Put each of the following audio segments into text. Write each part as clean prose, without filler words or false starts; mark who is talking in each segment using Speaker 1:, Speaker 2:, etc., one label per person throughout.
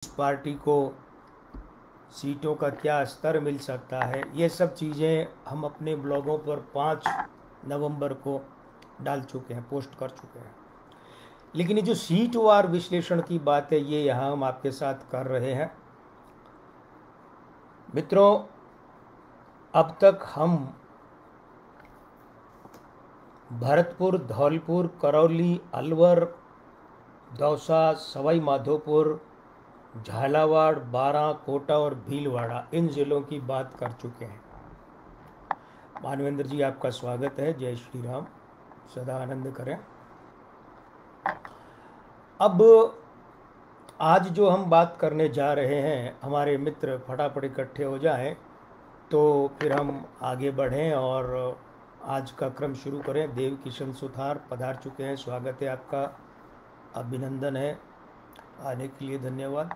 Speaker 1: Party को सीटों का क्या स्तर मिल सकता है, ये सब चीज़ें हम अपने ब्लॉगों पर 5 नवंबर को डाल चुके हैं, पोस्ट कर चुके हैं। लेकिन ये जो सीट वार विश्लेषण की बात है, ये यहाँ हम आपके साथ कर रहे हैं। मित्रों, अब तक हम भरतपुर, धौलपुर, करौली, अलवर, दौसा, सवाई माधोपुर, झालावाड़, बारां, कोटा और भीलवाड़ा, इन ज़िलों की बात कर चुके हैं। मानवेंद्र जी, आपका स्वागत है। जय श्री राम, सदा आनंद करें। अब आज जो हम बात करने जा रहे हैं, हमारे मित्र फटाफट इकट्ठे हो जाएं तो फिर हम आगे बढ़ें और आज का क्रम शुरू करें। देव किशन सुथार पधार चुके हैं, स्वागत है आपका, अभिनंदन है, आने के लिए धन्यवाद।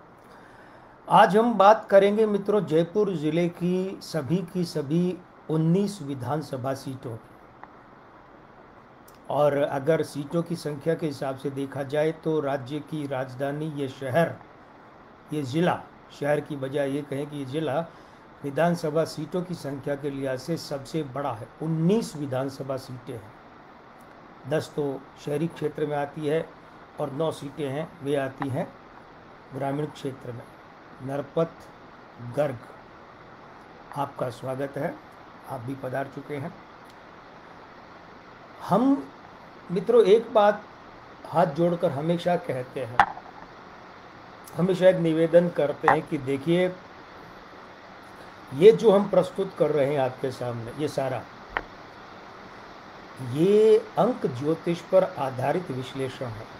Speaker 1: आज हम बात करेंगे मित्रों जयपुर ज़िले की सभी 19 विधानसभा सीटों की। और अगर सीटों की संख्या के हिसाब से देखा जाए तो राज्य की राजधानी, ये शहर, ये ज़िला, शहर की बजाय ये कहें कि ये ज़िला विधानसभा सीटों की संख्या के लिहाज से सबसे बड़ा है। 19 विधानसभा सीटें हैं। 10 तो शहरी क्षेत्र में आती है और 9 सीटें हैं वे आती हैं ग्रामीण क्षेत्र में। नरपत, गर्ग, आपका स्वागत है, आप भी पधार चुके हैं। हम मित्रों एक बात हाथ जोड़कर हमेशा कहते हैं, हमेशा एक निवेदन करते हैं कि देखिए, ये जो हम प्रस्तुत कर रहे हैं आपके सामने, ये सारा, ये अंक ज्योतिष पर आधारित विश्लेषण है।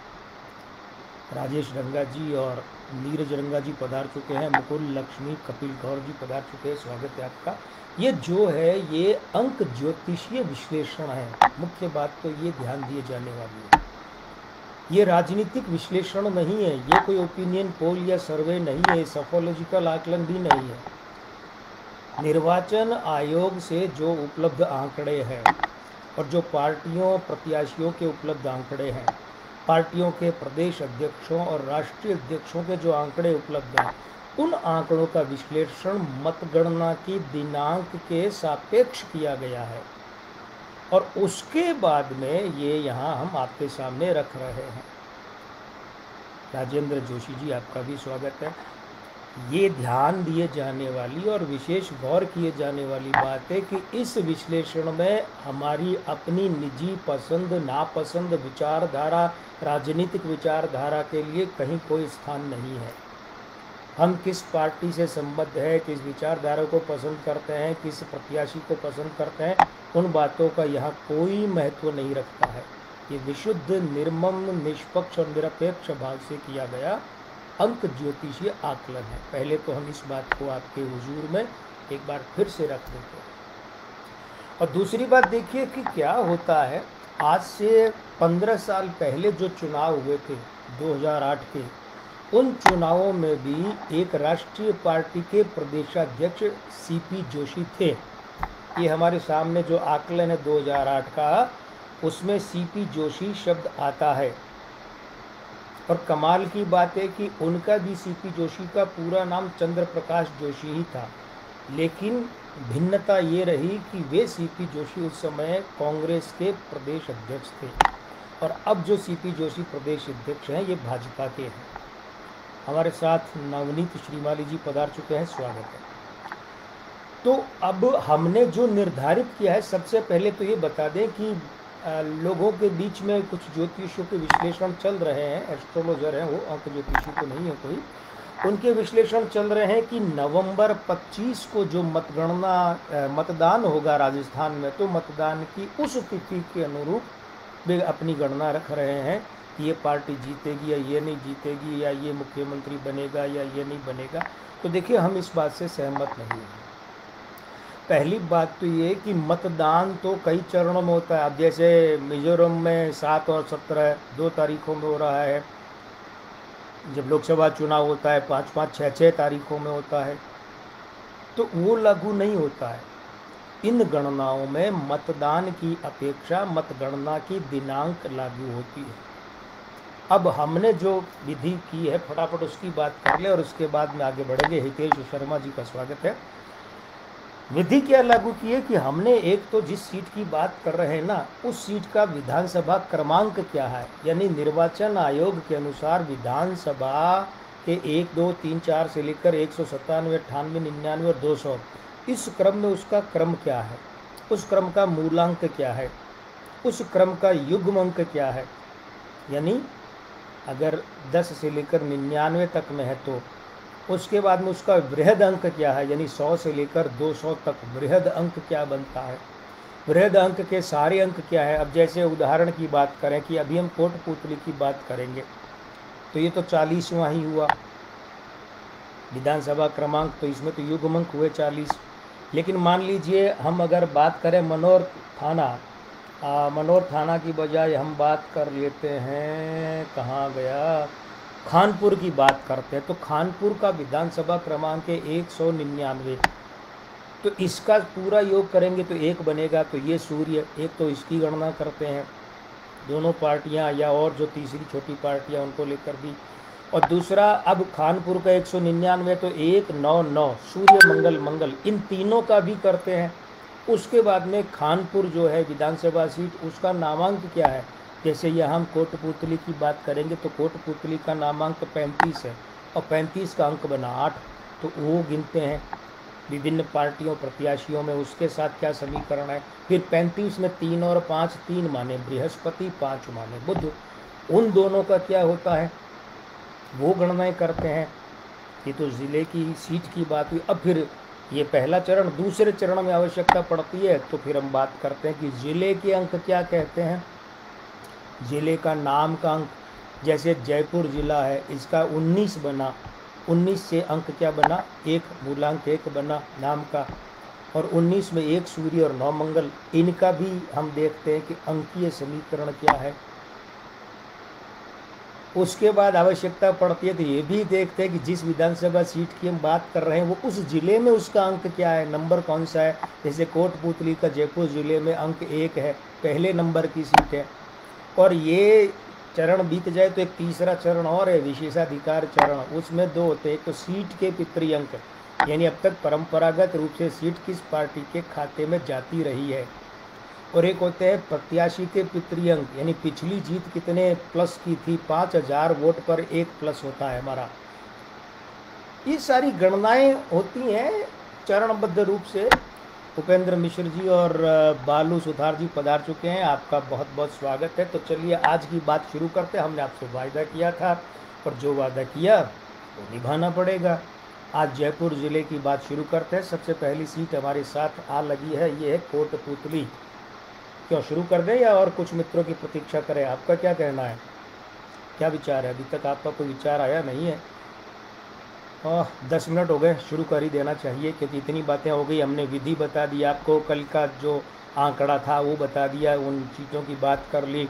Speaker 1: राजेश रंगा जी और नीरज रंगा जी पधार चुके हैं, मुकुल, लक्ष्मी, कपिल गौर जी पधार चुके हैं, स्वागत है आपका। ये जो है ये अंक ज्योतिषीय विश्लेषण है। मुख्य बात तो ये ध्यान दिए जाने वाली है, ये राजनीतिक विश्लेषण नहीं है, ये कोई ओपिनियन पोल या सर्वे नहीं है, सफोलॉजिकल आकलन भी नहीं है। निर्वाचन आयोग से जो उपलब्ध आंकड़े हैं और जो पार्टियों प्रत्याशियों के उपलब्ध आंकड़े हैं, पार्टियों के प्रदेश अध्यक्षों और राष्ट्रीय अध्यक्षों के जो आंकड़े उपलब्ध हैं, उन आंकड़ों का विश्लेषण मतगणना की दिनांक के सापेक्ष किया गया है और उसके बाद में ये यहाँ हम आपके सामने रख रहे हैं। राजेंद्र जोशी जी, आपका भी स्वागत है। ये ध्यान दिए जाने वाली और विशेष गौर किए जाने वाली बात है कि इस विश्लेषण में हमारी अपनी निजी पसंद नापसंद विचारधारा, राजनीतिक विचारधारा के लिए कहीं कोई स्थान नहीं है। हम किस पार्टी से संबद्ध है, किस विचारधारा को पसंद करते हैं, किस प्रत्याशी को पसंद करते हैं, उन बातों का यहाँ कोई महत्व नहीं रखता है। ये विशुद्ध, निर्मम, निष्पक्ष और निरपेक्ष भाव से किया गया अंक ज्योतिषीय आकलन है। पहले तो हम इस बात को आपके हुजूर में एक बार फिर से रख देते हैं। और दूसरी बात देखिए कि क्या होता है, आज से 15 साल पहले जो चुनाव हुए थे 2008 के, उन चुनावों में भी एक राष्ट्रीय पार्टी के प्रदेशाध्यक्ष सीपी जोशी थे। ये हमारे सामने जो आकलन है 2008 का, उसमें सीपी जोशी शब्द आता है। और कमाल की बात है कि उनका भी, सीपी जोशी का पूरा नाम चंद्र प्रकाश जोशी ही था, लेकिन भिन्नता ये रही कि वे सीपी जोशी उस समय कांग्रेस के प्रदेश अध्यक्ष थे और अब जो सीपी जोशी प्रदेश अध्यक्ष हैं ये भाजपा के हैं। हमारे साथ नवनीत श्रीमाली जी पधार चुके हैं, स्वागत है। तो अब हमने जो निर्धारित किया है, सबसे पहले तो ये बता दें कि लोगों के बीच में कुछ ज्योतिषियों के विश्लेषण चल रहे हैं, एस्ट्रोलॉजर हैं वो, अंक ज्योतिषी तो नहीं है कोई, उनके विश्लेषण चल रहे हैं कि नवंबर 25 को जो मतदान होगा राजस्थान में, तो मतदान की उस तिथि के अनुरूप वे अपनी गणना रख रहे हैं कि ये पार्टी जीतेगी या ये नहीं जीतेगी, या ये मुख्यमंत्री बनेगा या ये नहीं बनेगा। तो देखिए, हम इस बात से सहमत नहीं हैं। पहली बात तो ये कि मतदान तो कई चरणों में होता है। अब जैसे मिजोरम में 7 और 17 2 तारीखों में हो रहा है, जब लोकसभा चुनाव होता है 5-5, 6-6 तारीखों में होता है, तो वो लागू नहीं होता है। इन गणनाओं में मतदान की अपेक्षा मतगणना की दिनांक लागू होती है। अब हमने जो विधि की है फटाफट उसकी बात कर ले और उसके बाद में आगे बढ़ेंगे। हितेश शर्मा जी का स्वागत है। विधि क्या लागू की है कि हमने एक तो जिस सीट की बात कर रहे हैं ना, उस सीट का विधानसभा क्रमांक क्या है, यानी निर्वाचन आयोग के अनुसार विधानसभा के 1, 2, 3, 4 से लेकर 197, 98, 99 और 200, इस क्रम में उसका क्रम क्या है, उस क्रम का मूलांक क्या है, उस क्रम का युग्म अंक क्या है। यानी अगर 10 से लेकर 99 तक में है तो उसके बाद में उसका बृहद अंक क्या है, यानी 100 से लेकर 200 तक बृहद अंक क्या बनता है, बृहद अंक के सारे अंक क्या है। अब जैसे उदाहरण की बात करें कि अभी हम कोटपुतली की बात करेंगे तो ये तो 40वां ही हुआ विधानसभा क्रमांक, तो इसमें तो युग्म अंक हुए 40। लेकिन मान लीजिए हम अगर बात करें मनोर थाना की बजाय हम बात कर लेते हैं, कहाँ गया, खानपुर की बात करते हैं, तो खानपुर का विधानसभा क्रमांक है 199। तो इसका पूरा योग करेंगे तो 1 बनेगा, तो ये सूर्य एक, तो इसकी गणना करते हैं दोनों पार्टियां या और जो तीसरी छोटी पार्टियां उनको लेकर भी। और दूसरा, अब खानपुर का 199 तो 199 सूर्य मंगल मंगल, इन तीनों का भी करते हैं। उसके बाद में खानपुर जो है विधानसभा सीट, उसका नामांक क्या है। जैसे यहाँ हम कोटपुतली की बात करेंगे तो कोटपुतली का नामांक 35 है और 35 का अंक बना 8, तो वो गिनते हैं विभिन्न पार्टियों प्रत्याशियों में, उसके साथ क्या समीकरण है। फिर 35 में 3 और 5, 3 माने बृहस्पति, 5 माने बुध, उन दोनों का क्या होता है वो गणनाएं करते हैं। ये तो ज़िले की सीट की बात हुई। अब फिर ये पहला चरण, दूसरे चरण में आवश्यकता पड़ती है तो फिर हम बात करते हैं कि ज़िले के अंक क्या कहते हैं, ज़िले का नाम का अंक। जैसे जयपुर ज़िला है, इसका 19 बना, 19 से अंक क्या बना, 1 मूलांक 1 बना नाम का, और 19 में 1 सूर्य और 9 मंगल, इनका भी हम देखते हैं कि अंकीय समीकरण क्या है। उसके बाद आवश्यकता पड़ती है तो ये भी देखते हैं कि जिस विधानसभा सीट की हम बात कर रहे हैं वो उस ज़िले में उसका अंक क्या है, नंबर कौन सा है। जैसे कोटपुतली का जयपुर ज़िले में अंक 1 है, पहले नंबर की सीट है। और ये चरण बीत जाए तो एक तीसरा चरण और है, विशेषाधिकार चरण, उसमें 2 होते हैं। एक तो सीट के पितृ अंक, यानी अब तक परंपरागत रूप से सीट किस पार्टी के खाते में जाती रही है, और एक होते हैं प्रत्याशी के पितृ अंक, यानी पिछली जीत कितने प्लस की थी, 5000 वोट पर 1 प्लस होता है हमारा। ये सारी गणनाएं होती हैं चरणबद्ध रूप से। उपेंद्र मिश्र जी और बालू सुथार जी पधार चुके हैं, आपका बहुत बहुत स्वागत है। तो चलिए आज की बात शुरू करते हैं। हमने आपसे वायदा किया था और जो वादा किया वो निभाना पड़ेगा। आज जयपुर ज़िले की बात शुरू करते हैं। सबसे पहली सीट हमारे साथ आ लगी है, ये है कोटपुतली। क्यों शुरू कर दें या और कुछ मित्रों की प्रतीक्षा करें, आपका क्या कहना है, क्या विचार है। अभी तक आपका कोई विचार आया नहीं है। 10 मिनट हो गए, शुरू कर ही देना चाहिए क्योंकि इतनी बातें हो गई। हमने विधि बता दी आपको, कल का जो आंकड़ा था वो बता दिया, उन चीज़ों की बात कर ली।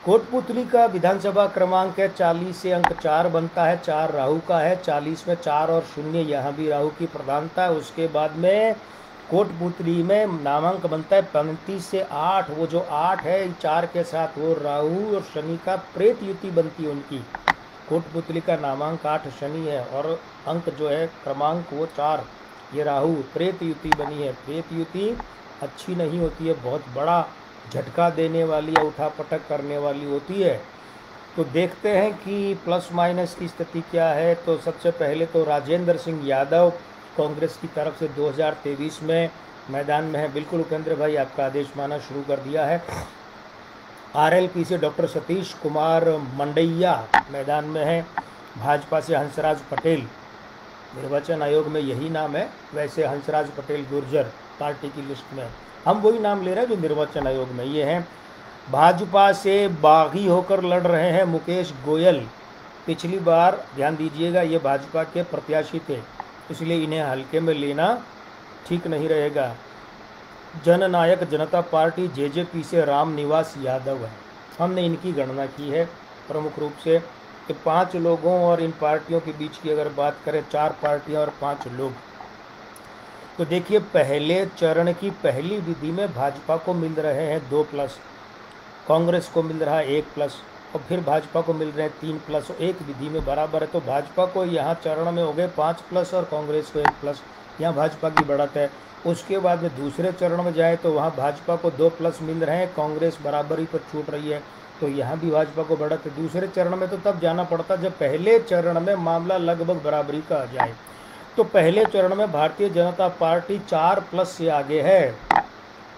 Speaker 1: कोटपुतली का विधानसभा क्रमांक है 40 से अंक 4 बनता है, 4 राहु का है, 40 में 4 और 0, यहाँ भी राहु की प्रधानता है। उसके बाद में कोटपुतली में नामांक बनता है 35 से 8, वो जो 8 है 4 के साथ वो राहु और शनि का प्रेत युति बनती है उनकी। कोटपुतली का नामांक 8 शनि है और अंक जो है क्रमांक वो 4, ये राहु, प्रेत युति बनी है। प्रेत युति अच्छी नहीं होती है, बहुत बड़ा झटका देने वाली या उठापटक करने वाली होती है। तो देखते हैं कि प्लस माइनस की स्थिति क्या है। तो सबसे पहले तो राजेंद्र सिंह यादव कांग्रेस की तरफ से 2023 में मैदान में है। बिल्कुल उपेंद्र भाई, आपका आदेश माना शुरू कर दिया है। आरएलपी से डॉक्टर सतीश कुमार मंडैया मैदान में है। भाजपा से हंसराज पटेल, निर्वाचन आयोग में यही नाम है, वैसे हंसराज पटेल गुर्जर पार्टी की लिस्ट में, हम वही नाम ले रहे हैं जो निर्वाचन आयोग में ये हैं। भाजपा से बागी होकर लड़ रहे हैं मुकेश गोयल। पिछली बार ध्यान दीजिएगा ये भाजपा के प्रत्याशी थे, इसलिए इन्हें हल्के में लेना ठीक नहीं रहेगा। जननायक जनता पार्टी जेजेपी से राम निवास यादव है। हमने इनकी गणना की है प्रमुख रूप से कि 5 लोगों और इन पार्टियों के बीच की अगर बात करें, 4 पार्टियां और 5 लोग, तो देखिए पहले चरण की पहली विधि में भाजपा को मिल रहे हैं 2+, कांग्रेस को मिल रहा है 1+, और फिर भाजपा को मिल रहे हैं 3+1 विधि में बराबर है। तो भाजपा को यहाँ चरण में हो गए 5+ और कांग्रेस को 1+, यहाँ भाजपा की बढ़त है। उसके बाद में दूसरे चरण में जाए तो वहाँ भाजपा को 2+ मिल रहे हैं, कांग्रेस बराबरी पर छूट रही है, तो यहाँ भी भाजपा को बढ़त है। दूसरे चरण में तो तब जाना पड़ता जब पहले चरण में मामला लगभग बराबरी का आ जाए। तो पहले चरण में भारतीय जनता पार्टी 4+ से आगे है,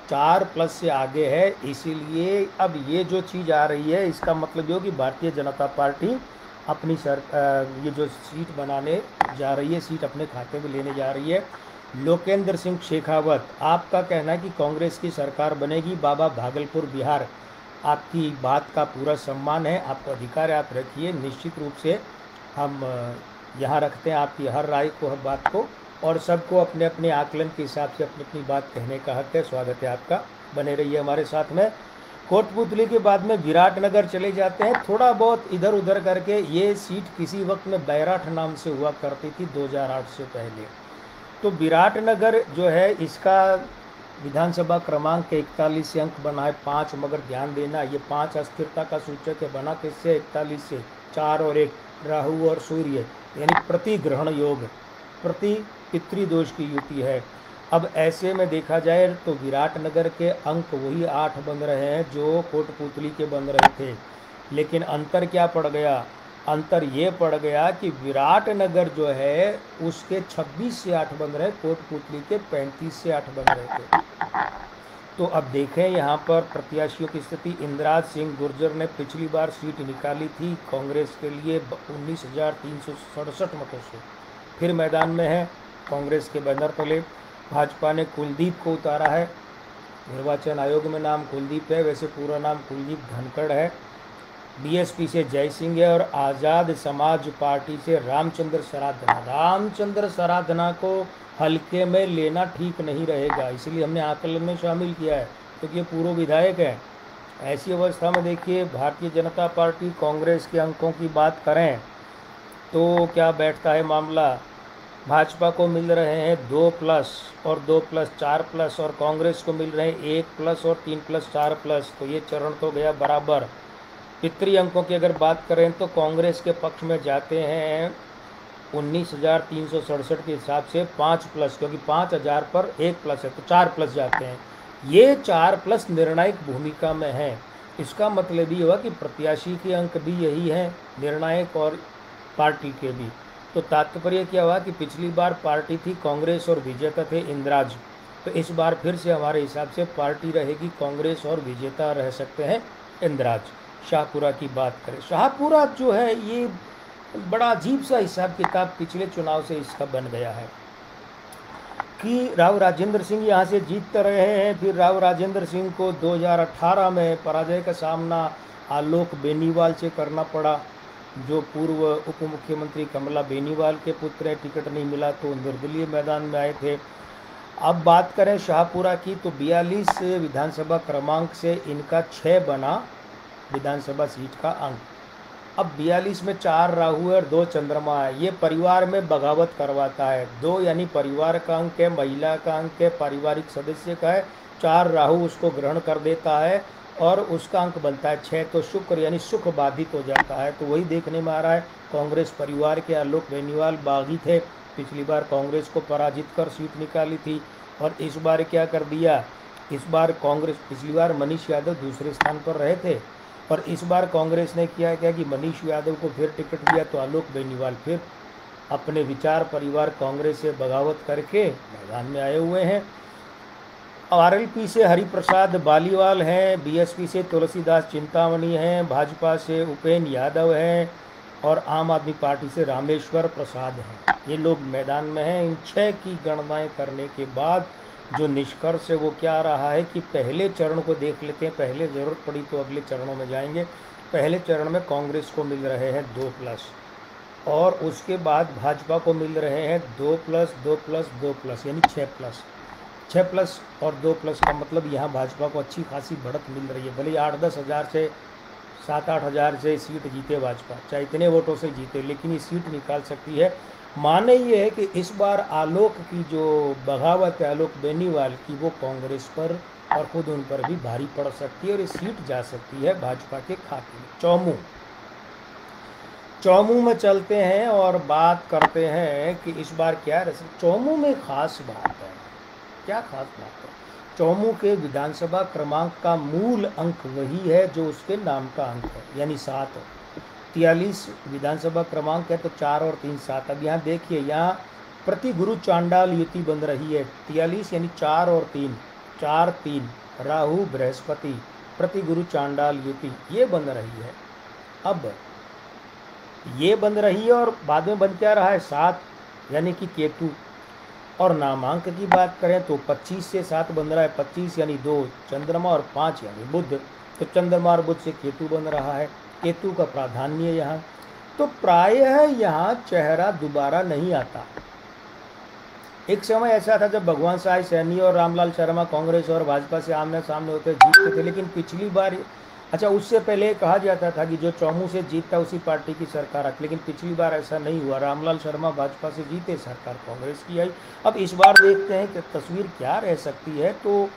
Speaker 1: 4+ से आगे है। इसीलिए अब ये जो चीज़ आ रही है इसका मतलब ये कि भारतीय जनता पार्टी अपनी ये जो सीट बनाने जा रही है, सीट अपने खाते में लेने जा रही है। लोकेंद्र सिंह शेखावत, आपका कहना है कि कांग्रेस की सरकार बनेगी। बाबा भागलपुर बिहार, आपकी बात का पूरा सम्मान है, आपको अधिकार है, आप रखिए। निश्चित रूप से हम यहाँ रखते हैं आपकी हर राय को, हर बात को, और सबको अपने अपने आकलन के हिसाब से अपनी अपनी बात कहने का हक है। स्वागत है आपका, बने रहिए हमारे साथ में। कोटपुतली के बाद में विराटनगर चले जाते हैं। थोड़ा बहुत इधर उधर करके ये सीट किसी वक्त में बैराठ नाम से हुआ करती थी 2008 से पहले। तो विराटनगर जो है इसका विधानसभा क्रमांक 41 से अंक बना है 5, मगर ध्यान देना ये 5 अस्थिरता का सूचक है। बना किससे? 41 से, 4 और 1 राहु और सूर्य, यानी प्रति ग्रहण योग, प्रति पितृदोष की युति है। अब ऐसे में देखा जाए तो विराटनगर के अंक वही 8 बन रहे हैं जो कोटपुतली के बन रहे थे, लेकिन अंतर क्या पड़ गया? अंतर ये पड़ गया कि विराटनगर जो है उसके 26 से 8 बन रहे, कोटपुतली के 35 से 8 बन रहे थे। तो अब देखें यहाँ पर प्रत्याशियों की स्थिति। इंद्राज सिंह गुर्जर ने पिछली बार सीट निकाली थी कांग्रेस के लिए 19,367 मतों से, फिर मैदान में है कांग्रेस के बैनर तले। भाजपा ने कुलदीप को उतारा है, निर्वाचन आयोग में नाम कुलदीप है, वैसे पूरा नाम कुलदीप धनखड़ है। बीएसपी से जय सिंह है और आज़ाद समाज पार्टी से रामचंद्र सराधना। रामचंद्र सराधना को हल्के में लेना ठीक नहीं रहेगा, इसलिए हमने आकलन में शामिल किया है, क्योंकि ये पूर्व विधायक है। ऐसी अवस्था में देखिए भारतीय जनता पार्टी कांग्रेस के अंकों की बात करें तो क्या बैठता है मामला। भाजपा को मिल रहे हैं 2+ और 2+, 4+, और कांग्रेस को मिल रहे हैं 1+ और 3+, 4+, तो ये चरण तो गया बराबर। पितृ अंकों की अगर बात करें तो कांग्रेस के पक्ष में जाते हैं 19,367 के हिसाब से 5+, क्योंकि 5,000 पर 1+ है तो 4+ जाते हैं। ये 4+ निर्णायक भूमिका में है। इसका मतलब ये हुआ कि प्रत्याशी के अंक भी यही हैं, निर्णायक, और पार्टी के भी। तो तात्पर्य क्या हुआ कि पिछली बार पार्टी थी कांग्रेस और विजेता थे इंद्राज, तो इस बार फिर से हमारे हिसाब से पार्टी रहेगी कांग्रेस और विजेता रह सकते हैं इंद्राज। शाहपुरा की बात करें, शाहपुरा जो है ये बड़ा अजीब सा हिसाब किताब पिछले चुनाव से इसका बन गया है कि राव राजेंद्र सिंह यहाँ से जीत रहे हैं, फिर राव राजेंद्र सिंह को 2018 में पराजय का सामना आलोक बेनीवाल से करना पड़ा, जो पूर्व उप मुख्यमंत्री कमला बेनीवाल के पुत्र हैं। टिकट नहीं मिला तो निर्दलीय मैदान में आए थे। अब बात करें शाहपुरा की तो 42 विधानसभा क्रमांक से इनका 6 बना विधानसभा सीट का अंक। अब 42 में 4 राहु और 2 चंद्रमा है, ये परिवार में बगावत करवाता है। 2 यानी परिवार का अंक है, महिला का अंक है, पारिवारिक सदस्य का है। 4 राहु उसको ग्रहण कर देता है और उसका अंक बनता है 6, तो शुक्र यानी सुख बाधित हो जाता है। तो वही देखने में आ रहा है। कांग्रेस परिवार के आलोक बेनीवाल बागी थे, पिछली बार कांग्रेस को पराजित कर सीट निकाली थी, और इस बार क्या कर दिया, इस बार कांग्रेस, पिछली बार मनीष यादव दूसरे स्थान पर रहे थे, और इस बार कांग्रेस ने किया क्या कि मनीष यादव को फिर टिकट दिया, तो आलोक बेनीवाल फिर अपने विचार परिवार कांग्रेस से बगावत करके मैदान में आए हुए हैं। आरएलपी से हरिप्रसाद बालीवाल हैं, बीएसपी से तुलसीदास चिंतामणि हैं, भाजपा से उपेंद्र यादव हैं, और आम आदमी पार्टी से रामेश्वर प्रसाद हैं। ये लोग मैदान में हैं। इन 6 की गणनाएं करने के बाद जो निष्कर्ष है वो क्या रहा है कि पहले चरण को देख लेते हैं, पहले ज़रूरत पड़ी तो अगले चरणों में जाएंगे। पहले चरण में कांग्रेस को मिल रहे हैं 2+, और उसके बाद भाजपा को मिल रहे हैं 2+, 2+, 2+, यानी 6+। 6+ और 2+ का मतलब यहाँ भाजपा को अच्छी खासी बढ़त मिल रही है। भले 8-10 हज़ार से 7-8 हज़ार से सीट जीते भाजपा, चाहे इतने वोटों से जीते, लेकिन ये सीट निकाल सकती है। माने ये है कि इस बार आलोक की जो बगावत है, आलोक बेनीवाल की, वो कांग्रेस पर और खुद उन पर भी भारी पड़ सकती है और ये सीट जा सकती है भाजपा के खाते में। चौमू में चलते हैं और बात करते हैं कि इस बार क्या चौमू में खास बात है। क्या खास बात है? चौमू के विधानसभा क्रमांक का मूल अंक वही है जो उसके नाम का अंक है, यानी 7। 43 विधानसभा क्रमांक है तो 4 और 3 7। अब यहाँ देखिए, यहाँ प्रति गुरु चांडाल युति बन रही है। 43 यानी 4 और 3, 4 3, राहु बृहस्पति, प्रति गुरु चांडाल युति ये बन रही है। अब ये बन रही है और बाद में बन क्या रहा है? 7 यानी कि केतु। और नामांक की बात करें तो 25 से 7 बन रहा है। 25 यानी 2 चंद्रमा और 5 यानी बुध। तो चंद्रमा और बुध से केतु बन रहा है। केतु का प्राधान्य यहाँ, तो प्रायः यहाँ चेहरा दोबारा नहीं आता। एक समय ऐसा था जब भगवान साई सैनी और रामलाल शर्मा कांग्रेस और भाजपा से आमने सामने होकर जीतते थे, लेकिन पिछली बार, अच्छा उससे पहले कहा जाता था कि जो चौमू से जीतता उसी पार्टी की सरकार आती, लेकिन पिछली बार ऐसा नहीं हुआ। रामलाल शर्मा भाजपा से जीते, सरकार कांग्रेस की आई। अब इस बार देखते हैं कि तस्वीर क्या रह सकती है। तो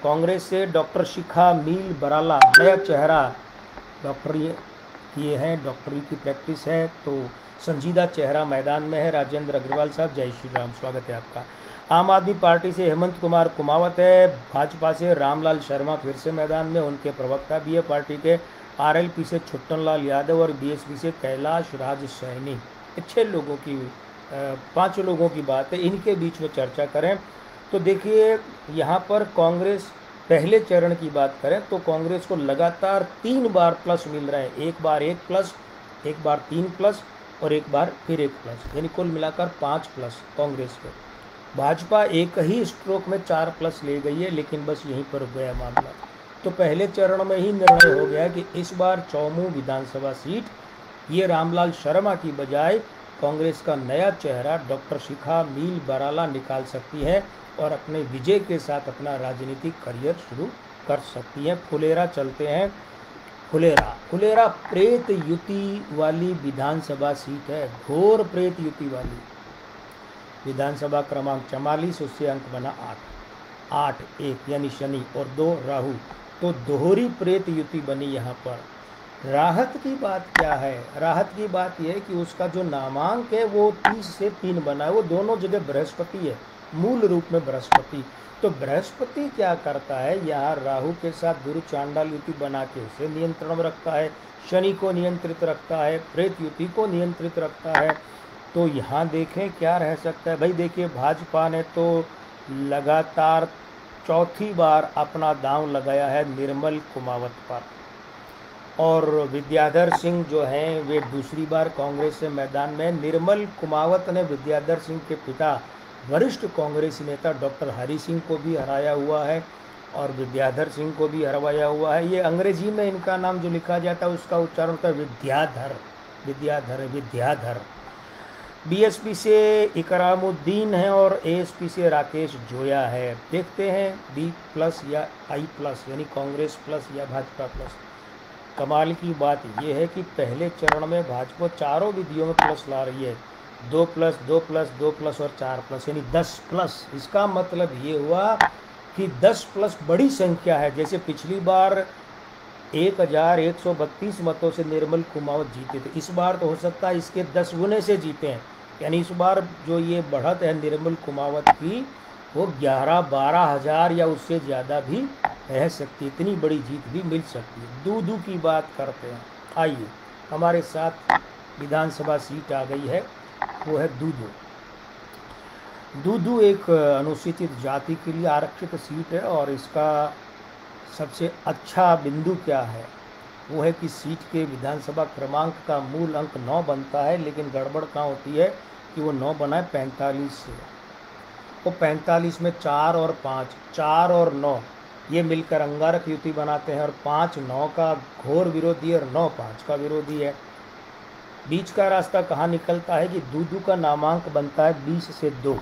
Speaker 1: कांग्रेस से डॉक्टर शिखा मील बराला, नया चेहरा, डॉक्टरी किए हैं, डॉक्टरी की प्रैक्टिस है, तो संजीदा चेहरा मैदान में है। राजेंद्र अग्रवाल साहब, जय श्री राम, स्वागत है आपका। आम आदमी पार्टी से हेमंत कुमार कुमावत है। भाजपा से रामलाल शर्मा फिर से मैदान में, उनके प्रवक्ता भी है पार्टी के। आरएलपी से छुट्टन लाल यादव और बीएसपी से कैलाश राज सैनी। 6 लोगों की 5 लोगों की बात है, इनके बीच में चर्चा करें तो देखिए यहाँ पर कांग्रेस, पहले चरण की बात करें तो कांग्रेस को लगातार 3 बार प्लस मिल रहे हैं। एक बार 1 प्लस, एक बार 3 प्लस और एक बार फिर 1 प्लस, यानी कुल मिलाकर 5 प्लस कांग्रेस के। भाजपा एक ही स्ट्रोक में 4 प्लस ले गई है, लेकिन बस यहीं पर गया मामला। तो पहले चरण में ही निर्णय हो गया कि इस बार चौमू विधानसभा सीट ये रामलाल शर्मा की बजाय कांग्रेस का नया चेहरा डॉक्टर शिखा मील बराला निकाल सकती है और अपने विजय के साथ अपना राजनीतिक करियर शुरू कर सकती है। फुलेरा चलते हैं। फुलेरा प्रेत युति वाली विधानसभा सीट है, घोर प्रेत युति वाली। विधानसभा क्रमांक 44, उससे अंक बना 8, 1 यानी शनि और 2 राहु, तो दोहरी प्रेत युति बनी यहाँ पर। राहत की बात क्या है? राहत की बात यह है कि उसका जो नामांक है वो 30 से 3 बना है। वो दोनों जगह बृहस्पति है, मूल रूप में बृहस्पति। तो बृहस्पति क्या करता है, यहाँ राहु के साथ गुरु चांडाल युति बना के उसे नियंत्रण में रखता है, शनि को नियंत्रित रखता है, प्रेत युति को नियंत्रित रखता है। तो यहाँ देखें क्या रह सकता है। भाई देखिए, भाजपा ने तो लगातार 4थी बार अपना दांव लगाया है निर्मल कुमावत पर, और विद्याधर सिंह जो हैं वे दूसरी बार कांग्रेस से मैदान में। निर्मल कुमावत ने विद्याधर सिंह के पिता वरिष्ठ कांग्रेसी नेता डॉक्टर हरि सिंह को भी हराया हुआ है और विद्याधर सिंह को भी हरवाया हुआ है। ये अंग्रेजी में इनका नाम जो लिखा जाता है उसका उच्चारण होता है विद्याधर। बीएसपी से इकरामुद्दीन है और एएसपी से राकेश जोया है। देखते हैं बी प्लस या आई प्लस, यानी कांग्रेस प्लस या भाजपा प्लस। कमाल की बात यह है कि पहले चरण में भाजपा चारों विधियों में प्लस ला रही है, 2 प्लस 2 प्लस 2 प्लस और 4 प्लस, यानी 10 प्लस। इसका मतलब ये हुआ कि 10 प्लस बड़ी संख्या है। जैसे पिछली बार 1132 मतों से निर्मल कुमावत जीते थे, इस बार तो हो सकता है इसके 10 गुने से जीते हैं। यानी इस बार जो ये बढ़त है निर्मल कुमावत की, वो 11-12 हज़ार या उससे ज़्यादा भी रह सकती है। इतनी बड़ी जीत भी मिल सकती है। दूदू की बात करते हैं। आइए, हमारे साथ विधानसभा सीट आ गई है, वो है दूदू। दूदू एक अनुसूचित जाति के लिए आरक्षित सीट है और इसका सबसे अच्छा बिंदु क्या है, वो है कि सीट के विधानसभा क्रमांक का मूल अंक 9 बनता है, लेकिन गड़बड़ कहाँ होती है कि वो 9 बना है 45 से। वो 45 में 4 और 5, 4 और 9 ये मिलकर अंगारक युति बनाते हैं और 5 9 का घोर विरोधी और 9 5 का विरोधी है। बीच का रास्ता कहाँ निकलता है कि दूदू का नामांक बनता है 20 से 2,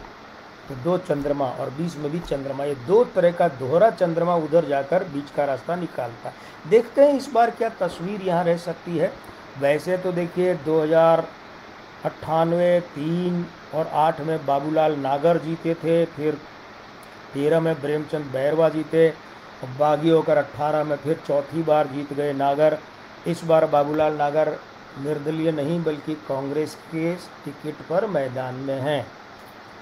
Speaker 1: तो 2 चंद्रमा और 20 में भी चंद्रमा, ये 2 तरह का दोहरा चंद्रमा उधर जाकर बीच का रास्ता निकालता है। देखते हैं इस बार क्या तस्वीर यहाँ रह सकती है। वैसे तो देखिए 2098, 3 और 8 में बाबूलाल नागर जीते थे, फिर 13 में प्रेमचंद बैरवा जीते, अब बागी होकर 18 में फिर चौथी बार जीत गए नागर। इस बार बाबूलाल नागर निर्दलीय नहीं बल्कि कांग्रेस के टिकट पर मैदान में हैं।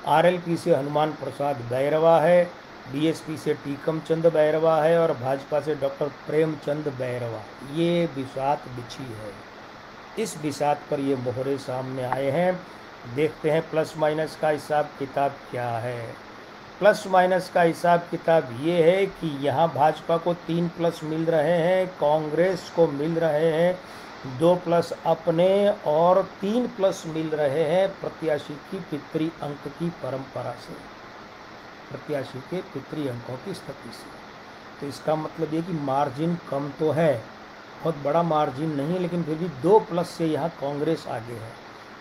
Speaker 1: आरएलपी से हनुमान प्रसाद बैरवा है, बीएसपी से टीकम चंद बैरवा है और भाजपा से डॉक्टर प्रेमचंद बैरवा। ये बिसात बिछी है। इस बिसात पर ये मोहरे सामने आए हैं। देखते हैं प्लस माइनस का हिसाब किताब क्या है। प्लस माइनस का हिसाब किताब ये है कि यहाँ भाजपा को 3 प्लस मिल रहे हैं, कांग्रेस को मिल रहे हैं 2 प्लस अपने और 3 प्लस मिल रहे हैं प्रत्याशी की पितृ अंक की परंपरा से, प्रत्याशी के पितृ अंकों की स्थिति से। तो इसका मतलब ये कि मार्जिन कम तो है, बहुत बड़ा मार्जिन नहीं, लेकिन फिर भी 2 प्लस से यहाँ कांग्रेस आगे है।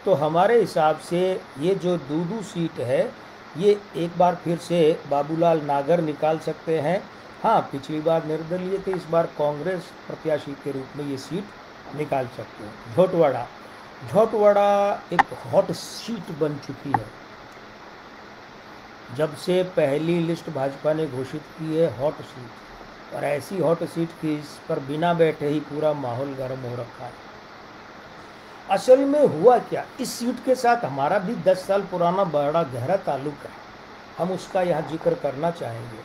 Speaker 1: तो हमारे हिसाब से ये जो दूदू सीट है ये एक बार फिर से बाबूलाल नागर निकाल सकते हैं। हाँ, पिछली बार निर्दलीय थे, इस बार कांग्रेस प्रत्याशी के रूप में ये सीट निकाल सकते हैं। झोटवाड़ा एक हॉट सीट बन चुकी है। जब से पहली लिस्ट भाजपा ने घोषित की है हॉट सीट, और ऐसी हॉट सीट की इस पर बिना बैठे ही पूरा माहौल गर्म हो रखा है। असल में हुआ क्या, इस सीट के साथ हमारा भी 10 साल पुराना बड़ा गहरा ताल्लुक है, हम उसका यहाँ जिक्र करना चाहेंगे।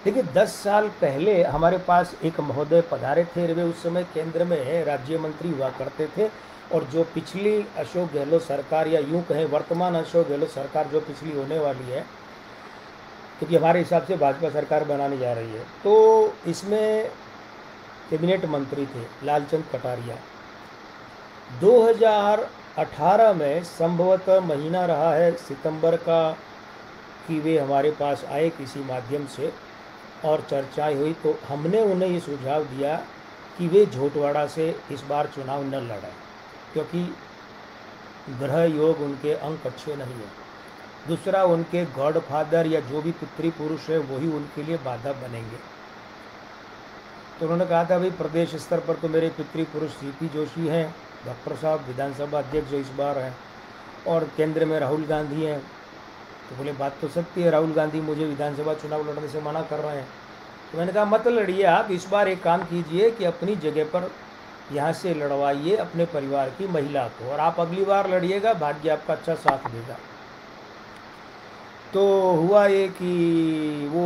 Speaker 1: देखिए 10 साल पहले हमारे पास एक महोदय पधारे थे, वे उस समय केंद्र में राज्य मंत्री हुआ करते थे, और जो पिछली अशोक गहलोत सरकार या यूँ कहें वर्तमान अशोक गहलोत सरकार जो पिछली होने वाली है, क्योंकि हमारे हिसाब से भाजपा सरकार बनाने जा रही है, तो इसमें कैबिनेट मंत्री थे लालचंद कटारिया। 2018 में संभवतः महीना रहा है सितंबर का कि वे हमारे पास आए किसी माध्यम से और चर्चाएं हुई, तो हमने उन्हें ये सुझाव दिया कि वे झोटवाड़ा से इस बार चुनाव न लड़ें, क्योंकि ग्रह योग उनके अंक अच्छे नहीं हैं। दूसरा, उनके गॉडफादर या जो भी पितृपुरुष है वही उनके लिए बाधा बनेंगे। तो उन्होंने कहा था भाई प्रदेश स्तर पर तो मेरे पितृपुरुष सीपी जोशी हैं, डॉक्टर साहब विधानसभा अध्यक्ष जो इस बार हैं, और केंद्र में राहुल गांधी हैं। तो बोले बात तो सत्य है, राहुल गांधी मुझे विधानसभा चुनाव लड़ने से मना कर रहे हैं। तो मैंने कहा मत लड़िए, आप इस बार एक काम कीजिए कि अपनी जगह पर यहाँ से लड़वाइए अपने परिवार की महिला को, और आप अगली बार लड़िएगा, भाग्य आपका अच्छा साथ देगा। तो हुआ ये कि वो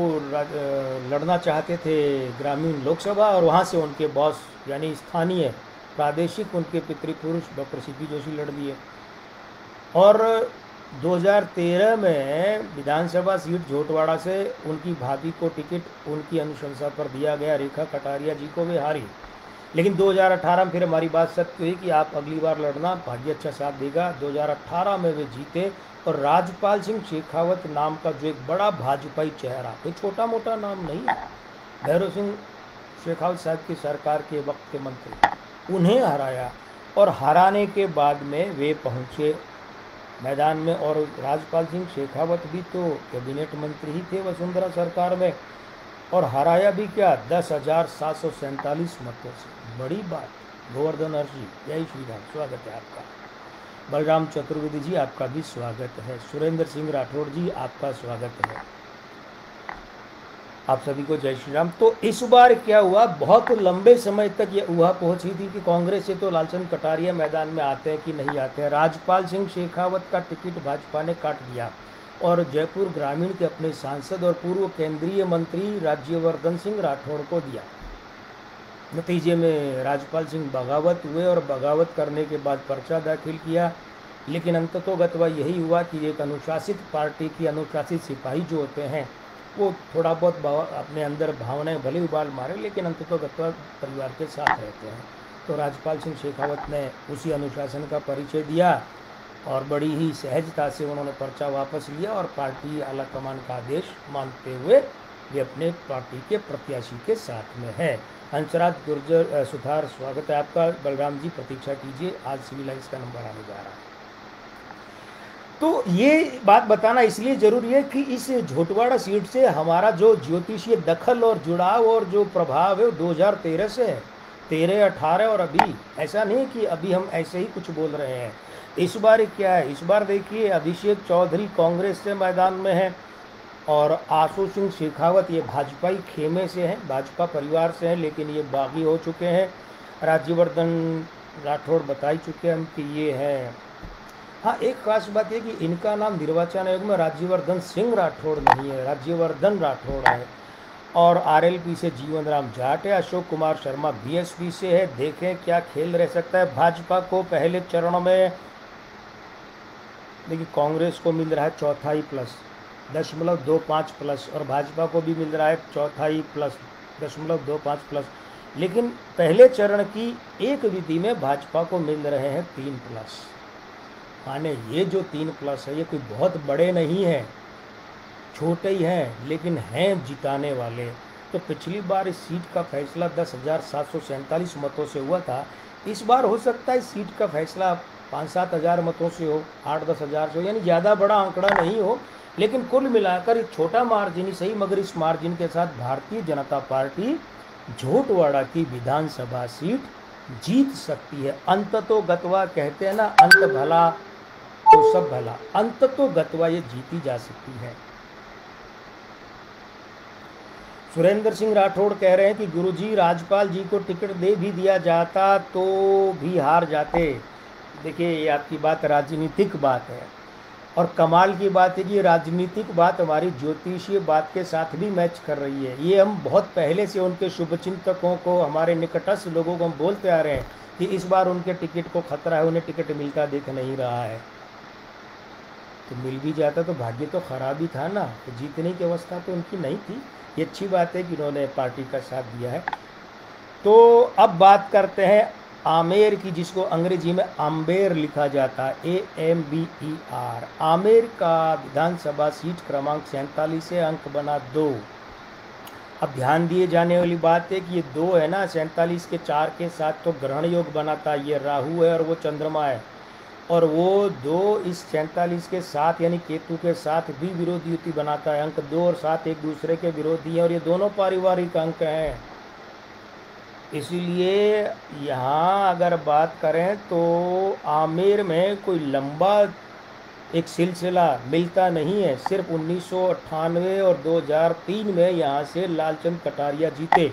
Speaker 1: लड़ना चाहते थे ग्रामीण लोकसभा, और वहाँ से उनके बॉस यानी स्थानीय प्रादेशिक उनके पितृपुरुष डॉक्टर सीपी जोशी लड़ दिए। और 2013 में विधानसभा सीट झोटवाड़ा से उनकी भाभी को टिकट उनकी अनुशंसा पर दिया गया, रेखा कटारिया जी को, वे हारी। लेकिन 2018 में फिर हमारी बात सत्य हुई कि आप अगली बार लड़ना, भाग्य अच्छा साथ देगा। 2018 में वे जीते, और राजपाल सिंह शेखावत नाम का जो एक बड़ा भाजपाई चेहरा, कोई छोटा मोटा नाम नहीं है, भैरव सिंह शेखावत साहब की सरकार के वक्त के मंत्री, उन्हें हराया। और हराने के बाद में वे पहुंचे मैदान में, और राजपाल सिंह शेखावत भी तो कैबिनेट मंत्री ही थे वसुंधरा सरकार में, और हराया भी क्या 10,747 मतों से। बड़ी बात। गोवर्धन हर्ष जी जय श्री राम, स्वागत है आपका। बलराम चतुर्वेदी जी आपका भी स्वागत है। सुरेंद्र सिंह राठौड़ जी आपका स्वागत है। आप सभी को जय श्री राम। तो इस बार क्या हुआ, बहुत लंबे समय तक ये ऊहा पहुंची थी कि कांग्रेस से तो लालचंद कटारिया मैदान में आते हैं कि नहीं आते हैं। राजपाल सिंह शेखावत का टिकट भाजपा ने काट दिया और जयपुर ग्रामीण के अपने सांसद और पूर्व केंद्रीय मंत्री राज्यवर्धन सिंह राठौड़ को दिया। नतीजे में राजपाल सिंह बगावत हुए, और बगावत करने के बाद पर्चा दाखिल किया। लेकिन अंततोगत्वा यही हुआ कि एक अनुशासित पार्टी की अनुशासित सिपाही जो होते हैं वो थोड़ा बहुत अपने अंदर भावनाएं भले उबाल मारे, लेकिन अंततोगत्वा परिवार के साथ रहते हैं। तो राजपाल सिंह शेखावत ने उसी अनुशासन का परिचय दिया, और बड़ी ही सहजता से उन्होंने पर्चा वापस लिया, और पार्टी आलाकमान का आदेश मानते हुए वे अपने पार्टी के प्रत्याशी के साथ में है। हंसराज गुर्जर सुधार स्वागत है आपका। बलराम जी प्रतीक्षा कीजिए, आज सिविल लाइन्स का नंबर आने जा रहा है। तो ये बात बताना इसलिए जरूरी है कि इस झोटवाड़ा सीट से हमारा जो ज्योतिषीय दखल और जुड़ाव और जो प्रभाव है वो 2013 से है, 13, 18 और अभी। ऐसा नहीं कि अभी हम ऐसे ही कुछ बोल रहे हैं। इस बार क्या है, इस बार देखिए अभिषेक चौधरी कांग्रेस से मैदान में है, और आशु सिंह शेखावत ये भाजपाई खेमे से हैं, भाजपा परिवार से हैं, लेकिन ये बागी हो चुके हैं। राज्यवर्धन राठौड़ बता ही चुके हैं हम कि ये हैं। हाँ, एक खास बात है कि इनका नाम निर्वाचन आयोग में राज्यवर्धन सिंह राठौड़ नहीं है, राज्यवर्धन राठौड़ है। और आरएलपी से जीवन राम जाट है। अशोक कुमार शर्मा बीएसपी से है। देखें क्या खेल रह सकता है। भाजपा को पहले चरण में देखिए कांग्रेस को मिल रहा है 4.25 प्लस और भाजपा को भी मिल रहा है 4.25 प्लस, लेकिन पहले चरण की एक विधि में भाजपा को मिल रहे हैं 3 प्लस। माने ये जो 3 प्लस है ये कोई बहुत बड़े नहीं हैं, छोटे ही हैं, लेकिन हैं जिताने वाले। तो पिछली बार इस सीट का फैसला 10,747 मतों से हुआ था। इस बार हो सकता है सीट का फैसला 5-7 हज़ार मतों से हो, 8-10 हज़ार से हो, यानी ज़्यादा बड़ा आंकड़ा नहीं हो, लेकिन कुल मिलाकर एक छोटा मार्जिन ही सही, मगर इस मार्जिन के साथ भारतीय जनता पार्टी झोटवाड़ा की विधानसभा सीट जीत सकती है। अंततो गत्वा कहते हैं ना, अंत भला तो सब भला, अंततो गत्वा ये जीती जा सकती है। सुरेंद्र सिंह राठौड़ कह रहे हैं कि गुरुजी राज्यपाल जी को टिकट दे भी दिया जाता तो भी हार जाते। देखिए ये आपकी बात राजनीतिक बात है, और कमाल की बात है कि राजनीतिक बात हमारी ज्योतिषीय बात के साथ भी मैच कर रही है। ये हम बहुत पहले से उनके शुभचिंतकों को, हमारे निकटस्थ लोगों को हम बोलते आ रहे हैं कि इस बार उनके टिकट को खतरा है, उन्हें टिकट मिलता दिख नहीं रहा है। तो मिल भी जाता तो भाग्य तो खराब ही था ना, तो जीतने की अवस्था तो उनकी नहीं थी। ये अच्छी बात है कि उन्होंने पार्टी का साथ दिया है। तो अब बात करते हैं आमेर की, जिसको अंग्रेजी में आम्बेर लिखा जाता है, AMBER। आमेर का विधानसभा सीट क्रमांक 47 से अंक बना 2। अब ध्यान दिए जाने वाली बात है कि ये 2 है ना, 47 के 4 के साथ तो ग्रहण योग बनाता है। ये राहु है और वो चंद्रमा है, और वो 2 इस 47 के साथ यानी केतु के साथ भी विरोधी युति बनाता है। अंक 2 और 7 एक दूसरे के विरोधी हैं और ये दोनों पारिवारिक अंक हैं। इसीलिए यहाँ अगर बात करें तो आमेर में कोई लंबा एक सिलसिला मिलता नहीं है। सिर्फ 1998 और 2003 में यहाँ से लालचंद कटारिया जीते।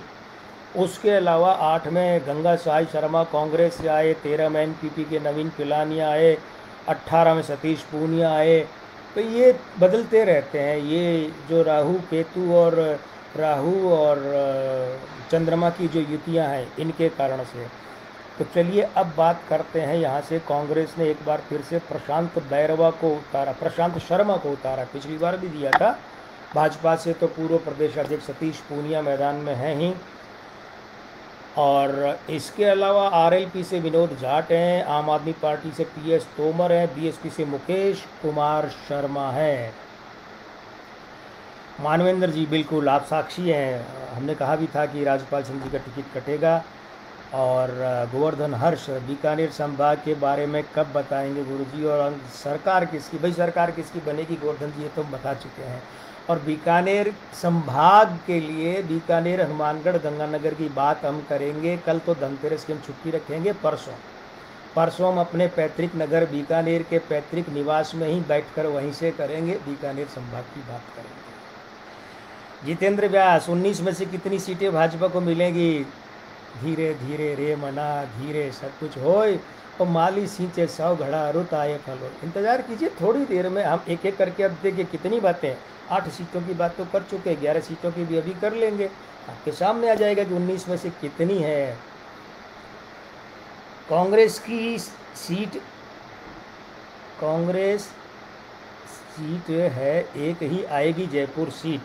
Speaker 1: उसके अलावा 8 में गंगा साई शर्मा कांग्रेस से आए, 13 में एनपीपी के नवीन पिलानिया आए, 18 में सतीश पूनिया आए। तो ये बदलते रहते हैं, ये जो राहु और चंद्रमा की जो युतियां हैं इनके कारण से। तो चलिए अब बात करते हैं, यहाँ से कांग्रेस ने एक बार फिर से प्रशांत शर्मा को उतारा। पिछली बार भी दिया था। भाजपा से तो पूर्व प्रदेश अध्यक्ष सतीश पूनिया मैदान में हैं ही, और इसके अलावा आरएलपी से विनोद जाट हैं, आम आदमी पार्टी से पीएस तोमर हैं, बीएसपी से मुकेश कुमार शर्मा हैं। मानवेंद्र जी बिल्कुल आप साक्षी हैं, हमने कहा भी था कि राज्यपाल सिंह जी का टिकट कटेगा। और गोवर्धन हर्ष बीकानेर संभाग के बारे में कब बताएंगे गुरुजी, और सरकार किसकी, भाई सरकार किसकी बनेगी गोवर्धन जी ये तो बता चुके हैं। और बीकानेर संभाग के लिए बीकानेर, हनुमानगढ़, गंगानगर की बात हम करेंगे। कल तो धनतेरस की हम छुट्टी रखेंगे, परसों हम अपने पैतृक नगर बीकानेर के पैतृक निवास में ही बैठकर वहीं से करेंगे, बीकानेर संभाग की बात करेंगे। जितेंद्र व्यास 19 में से कितनी सीटें भाजपा को मिलेंगी? धीरे धीरे रे मना, धीरे सब कुछ होए और माली सींचे 100 घड़ा रुत आए फलो। इंतजार कीजिए, थोड़ी देर में हम एक एक करके अब देखिए कितनी बातें। 8 सीटों की बात तो कर चुके, 11 सीटों की भी अभी कर लेंगे। आपके सामने आ जाएगा कि 19 में से कितनी है। कांग्रेस सीट है एक ही आएगी, जयपुर सीट।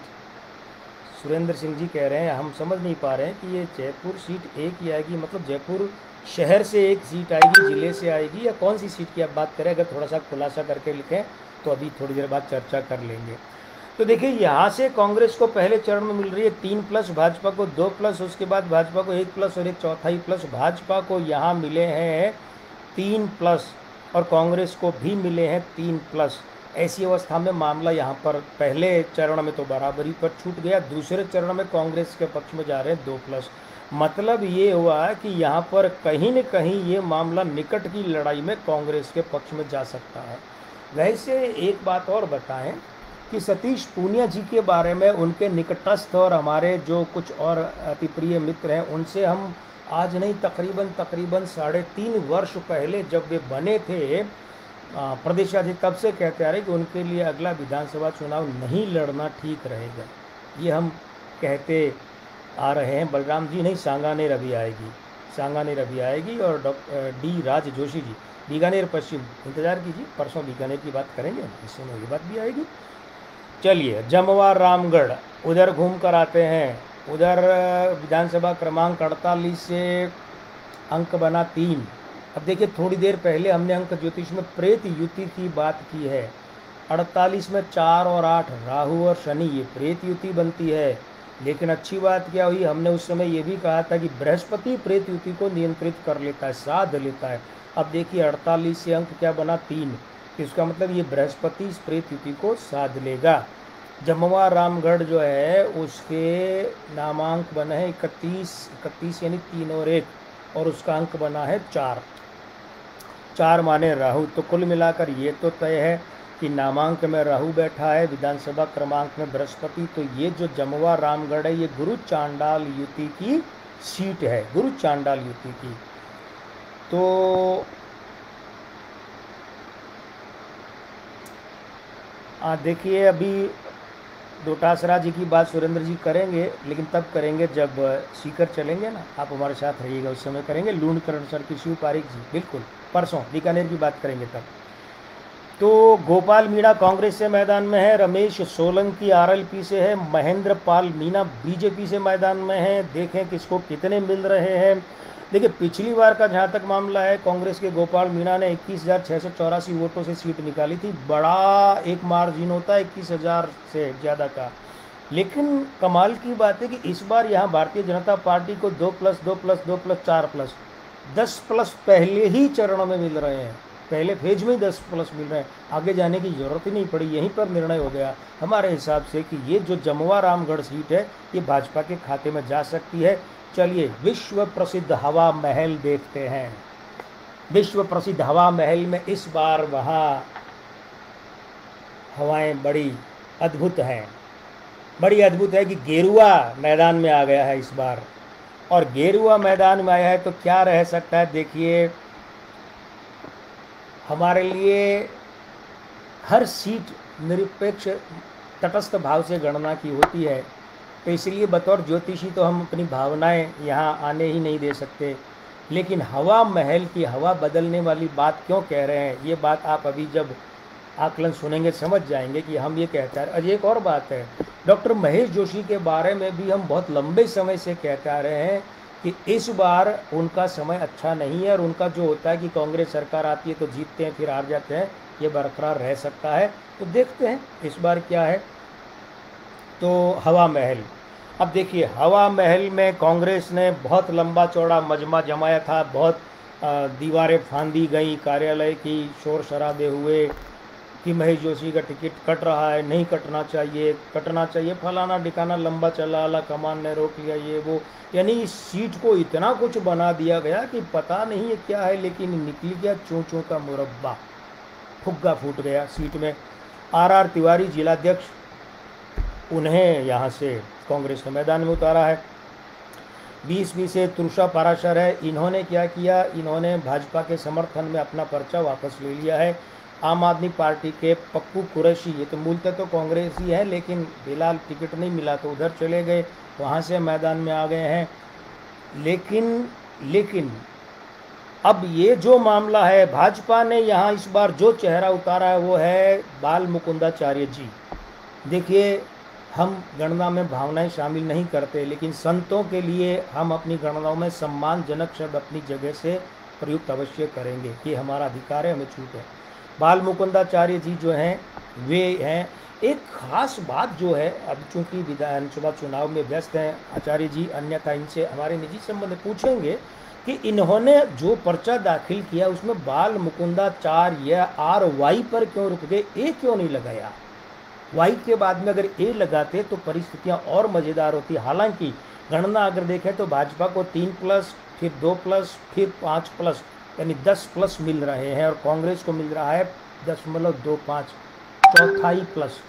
Speaker 1: सुरेंद्र सिंह जी कह रहे हैं हम समझ नहीं पा रहे हैं कि ये जयपुर सीट एक ही आएगी, मतलब जयपुर शहर से एक सीट आएगी, जिले से आएगी, या कौन सी सीट की आप बात करें? अगर थोड़ा सा खुलासा करके लिखें तो अभी थोड़ी देर बाद चर्चा कर लेंगे। तो देखिए यहाँ से कांग्रेस को पहले चरण में मिल रही है 3 प्लस, भाजपा को 2 प्लस, उसके बाद भाजपा को 1 प्लस और 1/4 प्लस। भाजपा को यहाँ मिले हैं 3 प्लस और कांग्रेस को भी मिले हैं 3 प्लस। ऐसी अवस्था में मामला यहाँ पर पहले चरण में तो बराबरी पर छूट गया, दूसरे चरण में कांग्रेस के पक्ष में जा रहे हैं 2 प्लस। मतलब ये हुआ कि यहाँ पर कहीं न कहीं ये मामला निकट की लड़ाई में कांग्रेस के पक्ष में जा सकता है। वैसे एक बात और बताएं कि सतीश पूनिया जी के बारे में, उनके निकटस्थ और हमारे जो कुछ और अति प्रिय मित्र हैं, उनसे हम आज नहीं तकरीबन 3.5 वर्ष पहले जब वे बने थे प्रदेशाध्यक्ष, तब से कहते आ रहे कि उनके लिए अगला विधानसभा चुनाव नहीं लड़ना ठीक रहेगा। ये हम कहते आ रहे हैं। बलराम जी नहीं, सांगानेर अभी आएगी और डॉक्टर डी राज जोशी जी बीकानेर पश्चिम, इंतज़ार कीजिए, परसों बीकानेर की बात करेंगे, इस समय ये बात भी आएगी। चलिए, जमवा रामगढ़ उधर घूम कर आते हैं। उधर विधानसभा क्रमांक 48 से अंक बना 3। अब देखिए, थोड़ी देर पहले हमने अंक ज्योतिष में प्रेत युति की बात की है। 48 में 4 और 8 राहु और शनि, ये प्रेत युति बनती है। लेकिन अच्छी बात क्या हुई, हमने उस समय ये भी कहा था कि बृहस्पति प्रेत युति को नियंत्रित कर लेता है, साध लेता है। अब देखिए 48 से अंक क्या बना 3, इसका मतलब ये बृहस्पति इस प्रेत युति को साध लेगा। जमवा रामगढ़ जो है उसके नामांक बने हैं 31 यानी 3 और 1, और उसका अंक बना है 4 माने राहु। तो कुल मिलाकर ये तो तय है कि नामांक में राहु बैठा है, विधानसभा क्रमांक में बृहस्पति। तो ये जो जमवा रामगढ़ है, ये गुरु चांडाल युति की सीट है, गुरु चांडाल युति की। तो देखिए, अभी डोटासरा जी की बात सुरेंद्र जी करेंगे, लेकिन तब करेंगे जब सीकर चलेंगे ना, आप हमारे साथ रहिएगा, उस समय करेंगे। लूणकरण सर की शिव पारिक जी, बिल्कुल परसों बीकानेर की बात करेंगे तब। तो गोपाल मीणा कांग्रेस से मैदान में है, रमेश सोलंकी आरएलपी से है, महेंद्र पाल मीणा बीजेपी से मैदान में है। देखें किसको कितने मिल रहे हैं। देखिए, पिछली बार का जहाँ तक मामला है, कांग्रेस के गोपाल मीणा ने 21,684 वोटों से सीट निकाली थी। बड़ा एक मार्जिन होता है 21,000 से ज़्यादा का। लेकिन कमाल की बात है कि इस बार यहाँ भारतीय जनता पार्टी को 2+2+2+4+10 प्लस पहले ही चरणों में मिल रहे हैं, पहले फेज में 10 प्लस मिल रहे हैं। आगे जाने की ज़रूरत ही नहीं पड़ी, यहीं पर निर्णय हो गया हमारे हिसाब से कि ये जो जमवा रामगढ़ सीट है, ये भाजपा के खाते में जा सकती है। चलिए, विश्व प्रसिद्ध हवा महल देखते हैं। विश्व प्रसिद्ध हवा महल में इस बार वहाँ हवाएं बड़ी अद्भुत हैं। बड़ी अद्भुत है कि गेरुआ मैदान में आ गया है इस बार, और गेरुआ मैदान में आया है तो क्या रह सकता है। देखिए, हमारे लिए हर सीट निरपेक्ष तटस्थ भाव से गणना की होती है, तो इसलिए बतौर ज्योतिषी तो हम अपनी भावनाएं यहाँ आने ही नहीं दे सकते। लेकिन हवा महल की हवा बदलने वाली बात क्यों कह रहे हैं, ये बात आप अभी जब आकलन सुनेंगे समझ जाएंगे कि हम ये कहते हैं। और एक और बात है, डॉक्टर महेश जोशी के बारे में भी हम बहुत लंबे समय से कहते आ रहे हैं कि इस बार उनका समय अच्छा नहीं है, और उनका जो होता है कि कांग्रेस सरकार आती है तो जीतते हैं फिर हार जाते हैं, ये बरकरार रह सकता है। तो देखते हैं इस बार क्या है। तो हवा महल, अब देखिए, हवा महल में कांग्रेस ने बहुत लंबा चौड़ा मजमा जमाया था, बहुत दीवारें फांदी गई, कार्यालय की शोर शराबे हुए कि महेश जोशी का टिकट कट रहा है, नहीं कटना चाहिए, फलाना ठिकाना, लंबा चला आला कमान ने रोक लिया, ये वो, यानी इस सीट को इतना कुछ बना दिया गया कि पता नहीं है क्या है, लेकिन निकल गया चों चों का मुरब्बा, फुग्गा फूट गया सीट में। आर तिवारी जिलाध्यक्ष, उन्हें यहाँ से कांग्रेस ने मैदान में उतारा है। 20 से तुषा पाराशर है, इन्होंने क्या किया, इन्होंने भाजपा के समर्थन में अपना पर्चा वापस ले लिया है। आम आदमी पार्टी के पप्पू कुरैशी, ये तो मूलतः तो कांग्रेस ही है, लेकिन फिलहाल टिकट नहीं मिला तो उधर चले गए, वहाँ से मैदान में आ गए हैं। लेकिन अब ये जो मामला है, भाजपा ने यहाँ इस बार जो चेहरा उतारा है वो है बाल मुकुंदाचार्य जी। देखिए, हम गणना में भावनाएं शामिल नहीं करते, लेकिन संतों के लिए हम अपनी गणनाओं में सम्मानजनक शब्द अपनी जगह से प्रयुक्त अवश्य करेंगे, ये हमारा अधिकार है, हमें छूट है। बाल मुकुंदाचार्य जी जो हैं, वे हैं एक खास बात जो है, अब चूंकि विधानसभा चुनाव में व्यस्त हैं आचार्य जी, अन्यथा इनसे हमारे निजी संबंध पूछेंगे कि इन्होंने जो पर्चा दाखिल किया उसमें बाल मुकुंदाचार्य RY पर क्यों रुक गए, ए क्यों नहीं लगाया। Y के बाद में अगर ए लगाते तो परिस्थितियां और मज़ेदार होती। हालांकि गणना अगर देखें तो भाजपा को 3+, फिर 2+, फिर 5+, यानी 10+ मिल रहे हैं, और कांग्रेस को मिल रहा है 0.25, चौथाई प्लस।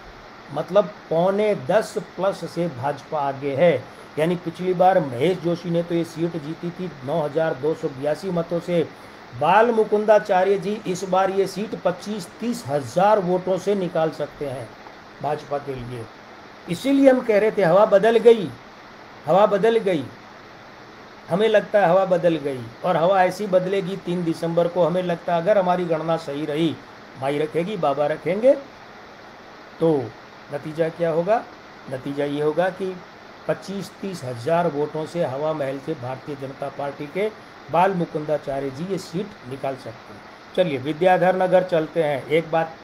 Speaker 1: मतलब 9.25+ से भाजपा आगे है। यानी पिछली बार महेश जोशी ने तो ये सीट जीती थी 9,282 मतों से। बाल मुकुंदाचार्य जी इस बार ये सीट 25-30 हजार वोटों से निकाल सकते हैं भाजपा के लिए। इसीलिए हम कह रहे थे हवा बदल गई, हवा बदल गई। हमें लगता है हवा बदल गई और हवा ऐसी बदलेगी 3 दिसंबर को। हमें लगता है अगर हमारी गणना सही रही, माई रखेगी बाबा रखेंगे, तो नतीजा क्या होगा? नतीजा ये होगा कि 25-30 हजार वोटों से हवा महल से भारतीय जनता पार्टी के बाल मुकुंदाचार्य जी ये सीट निकाल सकते हैं। चलिए विद्याधर नगर चलते हैं। एक बात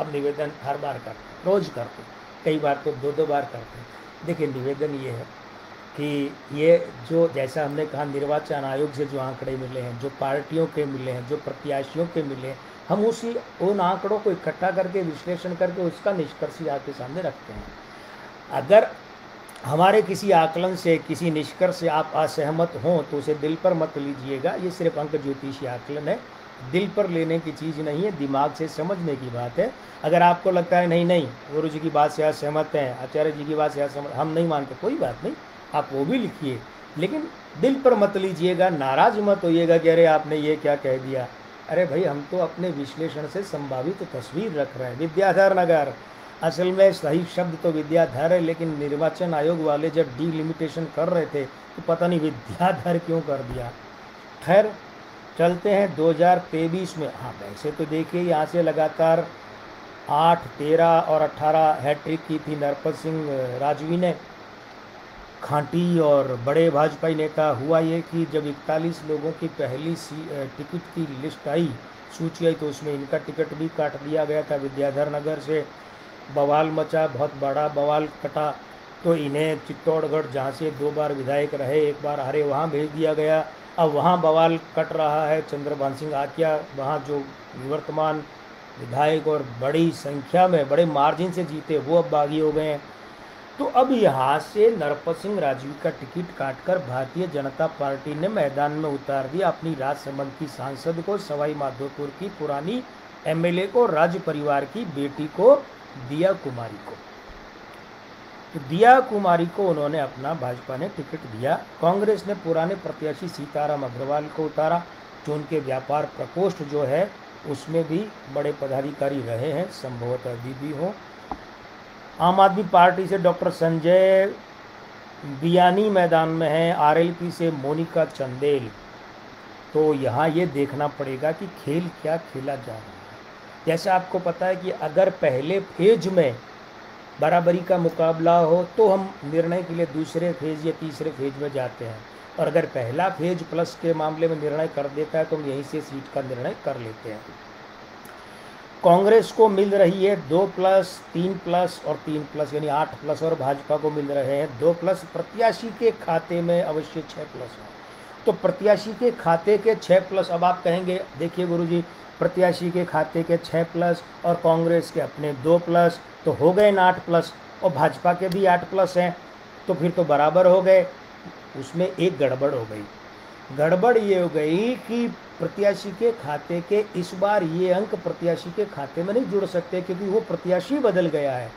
Speaker 1: अब निवेदन हर बार करते हैं, रोज करते हैं, कई बार तो 2-2 बार करते हैं। देखिए निवेदन ये है कि ये जो जैसा हमने कहा निर्वाचन आयोग से जो आंकड़े मिले हैं, जो पार्टियों के मिले हैं, जो प्रत्याशियों के मिले हैं, हम उन आंकड़ों को इकट्ठा करके विश्लेषण करके उसका निष्कर्ष आपके सामने रखते हैं। अगर हमारे किसी आकलन से, किसी निष्कर्ष से आप असहमत हों तो उसे दिल पर मत लीजिएगा। ये सिर्फ अंक ज्योतिषी आकलन है, दिल पर लेने की चीज़ नहीं है, दिमाग से समझने की बात है। अगर आपको लगता है नहीं नहीं गुरु जी की बात से असहमत हैं, आचार्य जी की बात से असहमत, हम नहीं मानते, कोई बात नहीं, आप वो भी लिखिए, लेकिन दिल पर मत लीजिएगा। नाराज मत होइएगा कि अरे आपने ये क्या कह दिया। अरे भाई हम तो अपने विश्लेषण से संभावित तस्वीर रख रहे हैं। विद्याधर नगर, असल में सही शब्द तो विद्याधर है, लेकिन निर्वाचन आयोग वाले जब डिलिमिटेशन कर रहे थे तो पता नहीं विद्याधर क्यों कर दिया। खैर चलते हैं 2023 में। हाँ वैसे तो देखिए यहाँ से लगातार 8, 13 और 18 हैट्रिक की थी नरपत सिंह राजवी ने। खांटी और बड़े भाजपाई नेता। हुआ ये कि जब 41 लोगों की पहली टिकट की लिस्ट आई, सूची आई, तो उसमें इनका टिकट भी काट दिया गया था। विद्याधर नगर से बवाल मचा, बहुत बड़ा बवाल कटा, तो इन्हें चित्तौड़गढ़ जहाँ से 2 बार विधायक रहे, 1 बार हारे, वहाँ भेज दिया गया। अब वहाँ बवाल कट रहा है। चंद्रभान सिंह आकिया वहाँ जो निवर्तमान विधायक और बड़ी संख्या में बड़े मार्जिन से जीते, वो अब बागी हो गए हैं। तो अब यहाँ से नरपत सिंह राजवी का टिकट काटकर भारतीय जनता पार्टी ने मैदान में उतार दिया अपनी राजसमंद की सांसद को, सवाई माधोपुर की पुरानी एमएलए को, राज परिवार की बेटी को, दिया कुमारी को। तो दिया कुमारी को उन्होंने अपना भाजपा ने टिकट दिया। कांग्रेस ने पुराने प्रत्याशी सीताराम अग्रवाल को उतारा, जो उनके व्यापार प्रकोष्ठ जो है उसमें भी बड़े पदाधिकारी रहे हैं, संभवतः अभी भी हों। आम आदमी पार्टी से डॉक्टर संजय बियानी मैदान में हैं, आरएलपी से मोनिका चंदेल। तो यहाँ ये देखना पड़ेगा कि खेल क्या खेला जा रहा है। जैसा आपको पता है कि अगर पहले फेज में बराबरी का मुकाबला हो तो हम निर्णय के लिए दूसरे फेज या तीसरे फेज में जाते हैं, और अगर पहला फेज प्लस के मामले में निर्णय कर देता है तो हम यहीं से सीट का निर्णय कर लेते हैं। कांग्रेस को मिल रही है 2+, 3+ और 3+, यानी 8+, और भाजपा को मिल रहे हैं 2+। प्रत्याशी के खाते में अवश्य 6+ है। तो प्रत्याशी के खाते के 6+। अब आप कहेंगे देखिए गुरुजी, प्रत्याशी के खाते के 6+ और कांग्रेस के अपने 2+, तो हो गए ना 8+, और भाजपा के भी 8+ हैं, तो फिर तो बराबर हो गए। उसमें एक गड़बड़ हो गई। गड़बड़ ये हो गई कि प्रत्याशी के खाते के इस बार ये अंक प्रत्याशी के खाते में नहीं जुड़ सकते, क्योंकि वो प्रत्याशी बदल गया है।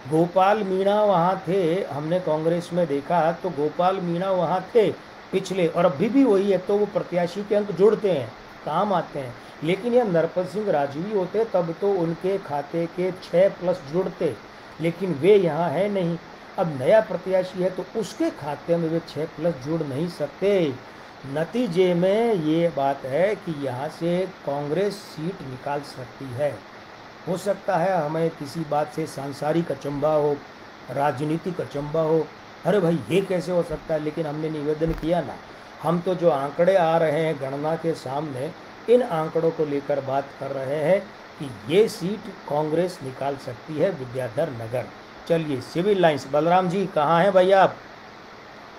Speaker 1: गोपाल मीणा वहाँ थे, हमने कांग्रेस में देखा तो गोपाल मीणा वहाँ थे पिछले, और अभी भी वही है, तो वो प्रत्याशी के अंक जुड़ते हैं, काम आते हैं। लेकिन यह नरपत सिंह राजवी होते तब तो उनके खाते के 6+ जुड़ते, लेकिन वे यहाँ है नहीं। अब नया प्रत्याशी है तो उसके खाते में वे 6+ जुड़ नहीं सकते। नतीजे में ये बात है कि यहाँ से कांग्रेस सीट निकाल सकती है। हो सकता है हमें किसी बात से सांसारिक अचंभा हो, राजनीतिक अचंभा हो, अरे भाई ये कैसे हो सकता है, लेकिन हमने निवेदन किया ना, हम तो जो आंकड़े आ रहे हैं गणना के सामने, इन आंकड़ों को लेकर बात कर रहे हैं कि ये सीट कांग्रेस निकाल सकती है, विद्याधर नगर। चलिए सिविल लाइंस, बलराम जी कहाँ हैं भाई आप?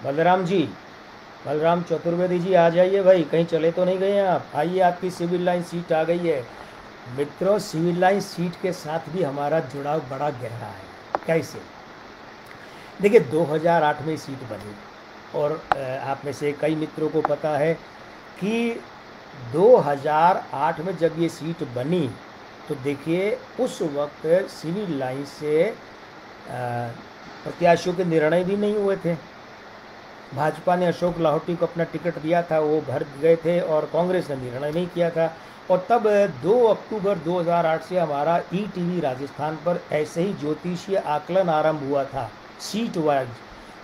Speaker 1: बलराम जी, बलराम चतुर्वेदी जी आ जाइए भाई, कहीं चले तो नहीं गए हैं आप? आइए, आपकी सिविल लाइन सीट आ गई है। मित्रों, सिविल लाइन सीट के साथ भी हमारा जुड़ाव बड़ा गहरा है। कैसे? देखिए 2008 में सीट बनी, और आप में से कई मित्रों को पता है कि 2008 में जब ये सीट बनी तो देखिए उस वक्त सिविल लाइन से प्रत्याशियों के निर्णय भी नहीं हुए थे। भाजपा ने अशोक लाहौटी को अपना टिकट दिया था, वो भर गए थे, और कांग्रेस ने निर्णय नहीं किया था। और तब 2 अक्टूबर 2008 से हमारा ईटीवी राजस्थान पर ऐसे ही ज्योतिषीय आकलन आरंभ हुआ था, सीट वाइज।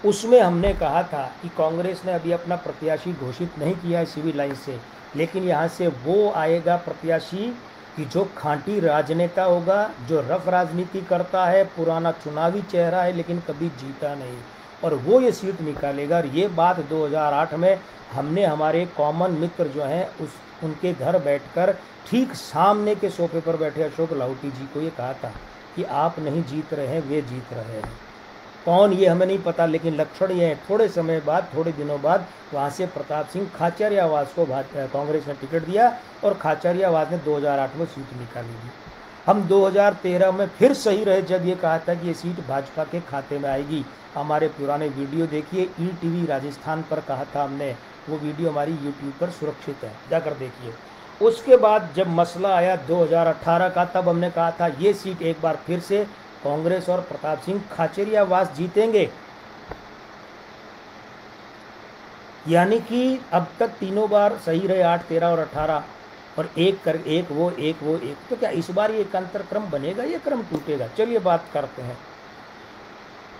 Speaker 1: उसमें हमने कहा था कि कांग्रेस ने अभी अपना प्रत्याशी घोषित नहीं किया है सिविल लाइन से, लेकिन यहाँ से वो आएगा प्रत्याशी कि जो खांटी राजनेता होगा, जो रफ राजनीति करता है, पुराना चुनावी चेहरा है लेकिन कभी जीता नहीं, और वो ये सीट निकालेगा। और ये बात 2008 में हमने हमारे कॉमन मित्र जो हैं उनके घर बैठकर ठीक सामने के सोफे पर बैठे अशोक लाहौटी जी को ये कहा था कि आप नहीं जीत रहे हैं, वे जीत रहे हैं। कौन ये हमें नहीं पता, लेकिन लक्षण ये है। थोड़े समय बाद, थोड़े दिनों बाद वहाँ से प्रताप सिंह खाचरियावास को कांग्रेस ने टिकट दिया और खाचरियावास ने 2008 में सीट निकाली थी। हम 2013 में फिर सही रहे जब ये कहा था कि ये सीट भाजपा के खाते में आएगी। हमारे पुराने वीडियो देखिए, ईटीवी राजस्थान पर कहा था हमने, वो वीडियो हमारी यूट्यूब पर सुरक्षित है, जाकर देखिए। उसके बाद जब मसला आया 2018 का, तब हमने कहा था ये सीट एक बार फिर से कांग्रेस और प्रताप सिंह खाचरियावास जीतेंगे। यानी कि अब तक तीनों बार सही रहे, 8, 13 और 18, और एक वो एक। तो क्या इस बार ये एकांतर क्रम बनेगा, ये क्रम टूटेगा? चलिए बात करते हैं।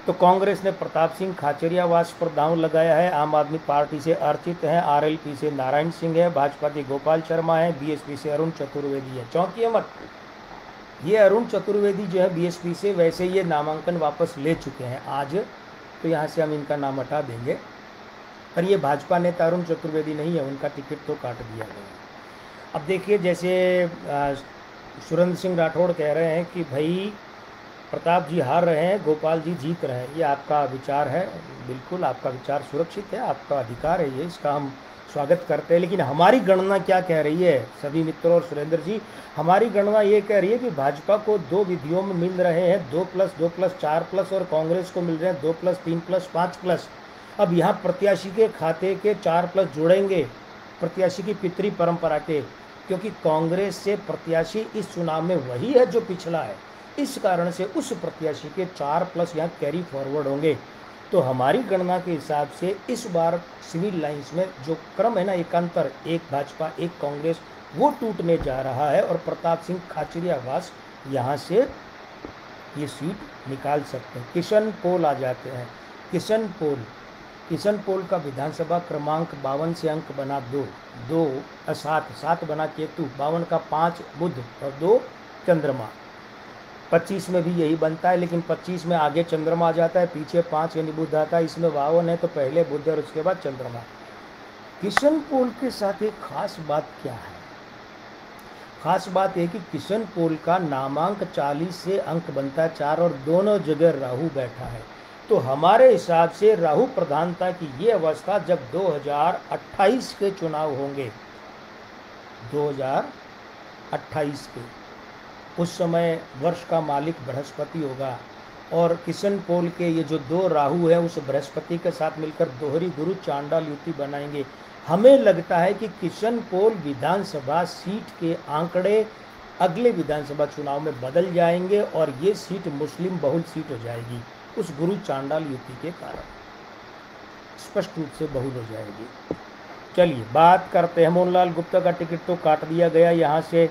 Speaker 1: तो कांग्रेस ने प्रताप सिंह खाचरियावास पर दांव लगाया है। आम आदमी पार्टी से अर्चित है, आरएलपी से नारायण सिंह है, भाजपा के गोपाल शर्मा है, बीएसपी से अरुण चतुर्वेदी है। चौंकिए मत, ये अरुण चतुर्वेदी जो है बीएसपी से, वैसे ये नामांकन वापस ले चुके हैं आज, तो यहाँ से हम इनका नाम हटा देंगे। पर ये भाजपा नेता अरुण चतुर्वेदी नहीं है, उनका टिकट तो काट दिया गया। अब देखिए, जैसे सुरेंद्र सिंह राठौड़ कह रहे हैं कि भाई प्रताप जी हार रहे हैं, गोपाल जी जीत रहे हैं। ये आपका विचार है, बिल्कुल आपका विचार सुरक्षित है, आपका अधिकार है, ये इसका हम स्वागत करते हैं। लेकिन हमारी गणना क्या कह रही है सभी मित्रों और सुरेंद्र जी? हमारी गणना ये कह रही है कि भाजपा को 2 विधियों में मिल रहे हैं 2+2+, 4+, और कांग्रेस को मिल रहे हैं 2+, 3+, 5+। अब यहाँ प्रत्याशी के खाते के 4+ जुड़ेंगे, प्रत्याशी की पितरी परंपरा के, क्योंकि कांग्रेस से प्रत्याशी इस चुनाव में वही है जो पिछला है। इस कारण से उस प्रत्याशी के 4+ यहाँ कैरी फॉरवर्ड होंगे। तो हमारी गणना के हिसाब से इस बार सिविल लाइंस में जो क्रम है ना, एकांतर, एक भाजपा एक कांग्रेस, वो टूटने जा रहा है, और प्रताप सिंह खाचरियावास यहाँ से ये सीट निकाल सकते हैं। किशन पोल आ जाते हैं। किशन पोल का विधानसभा क्रमांक 52 से अंक बना 7 बना केतु, 52 का 5 बुध और 2 चंद्रमा। 25 में भी यही बनता है, लेकिन 25 में आगे चंद्रमा आ जाता है, पीछे 5 यानी बुध आता है। इसमें 52 है तो पहले बुध और उसके बाद चंद्रमा। किशन पोल के साथ एक खास बात क्या है? खास बात है कि किशन पोल का नामांक 40 से अंक बनता है 4, और दोनों जगह राहु बैठा है। तो हमारे हिसाब से राहु प्रधानता की ये अवस्था जब 2028 के चुनाव होंगे, 2028 के, उस समय वर्ष का मालिक बृहस्पति होगा, और किशन पोल के ये जो 2 राहु है उस बृहस्पति के साथ मिलकर दोहरी गुरु चांडाल युति बनाएंगे। हमें लगता है कि किशन पोल विधानसभा सीट के आंकड़े अगले विधानसभा चुनाव में बदल जाएंगे, और ये सीट मुस्लिम बहुल सीट हो जाएगी उस गुरु चांडाल युति के कारण, स्पष्ट रूप से बहुल हो जाएगी। चलिए बात करते हैं। मोहनलाल गुप्ता का टिकट तो काट दिया गया, यहाँ से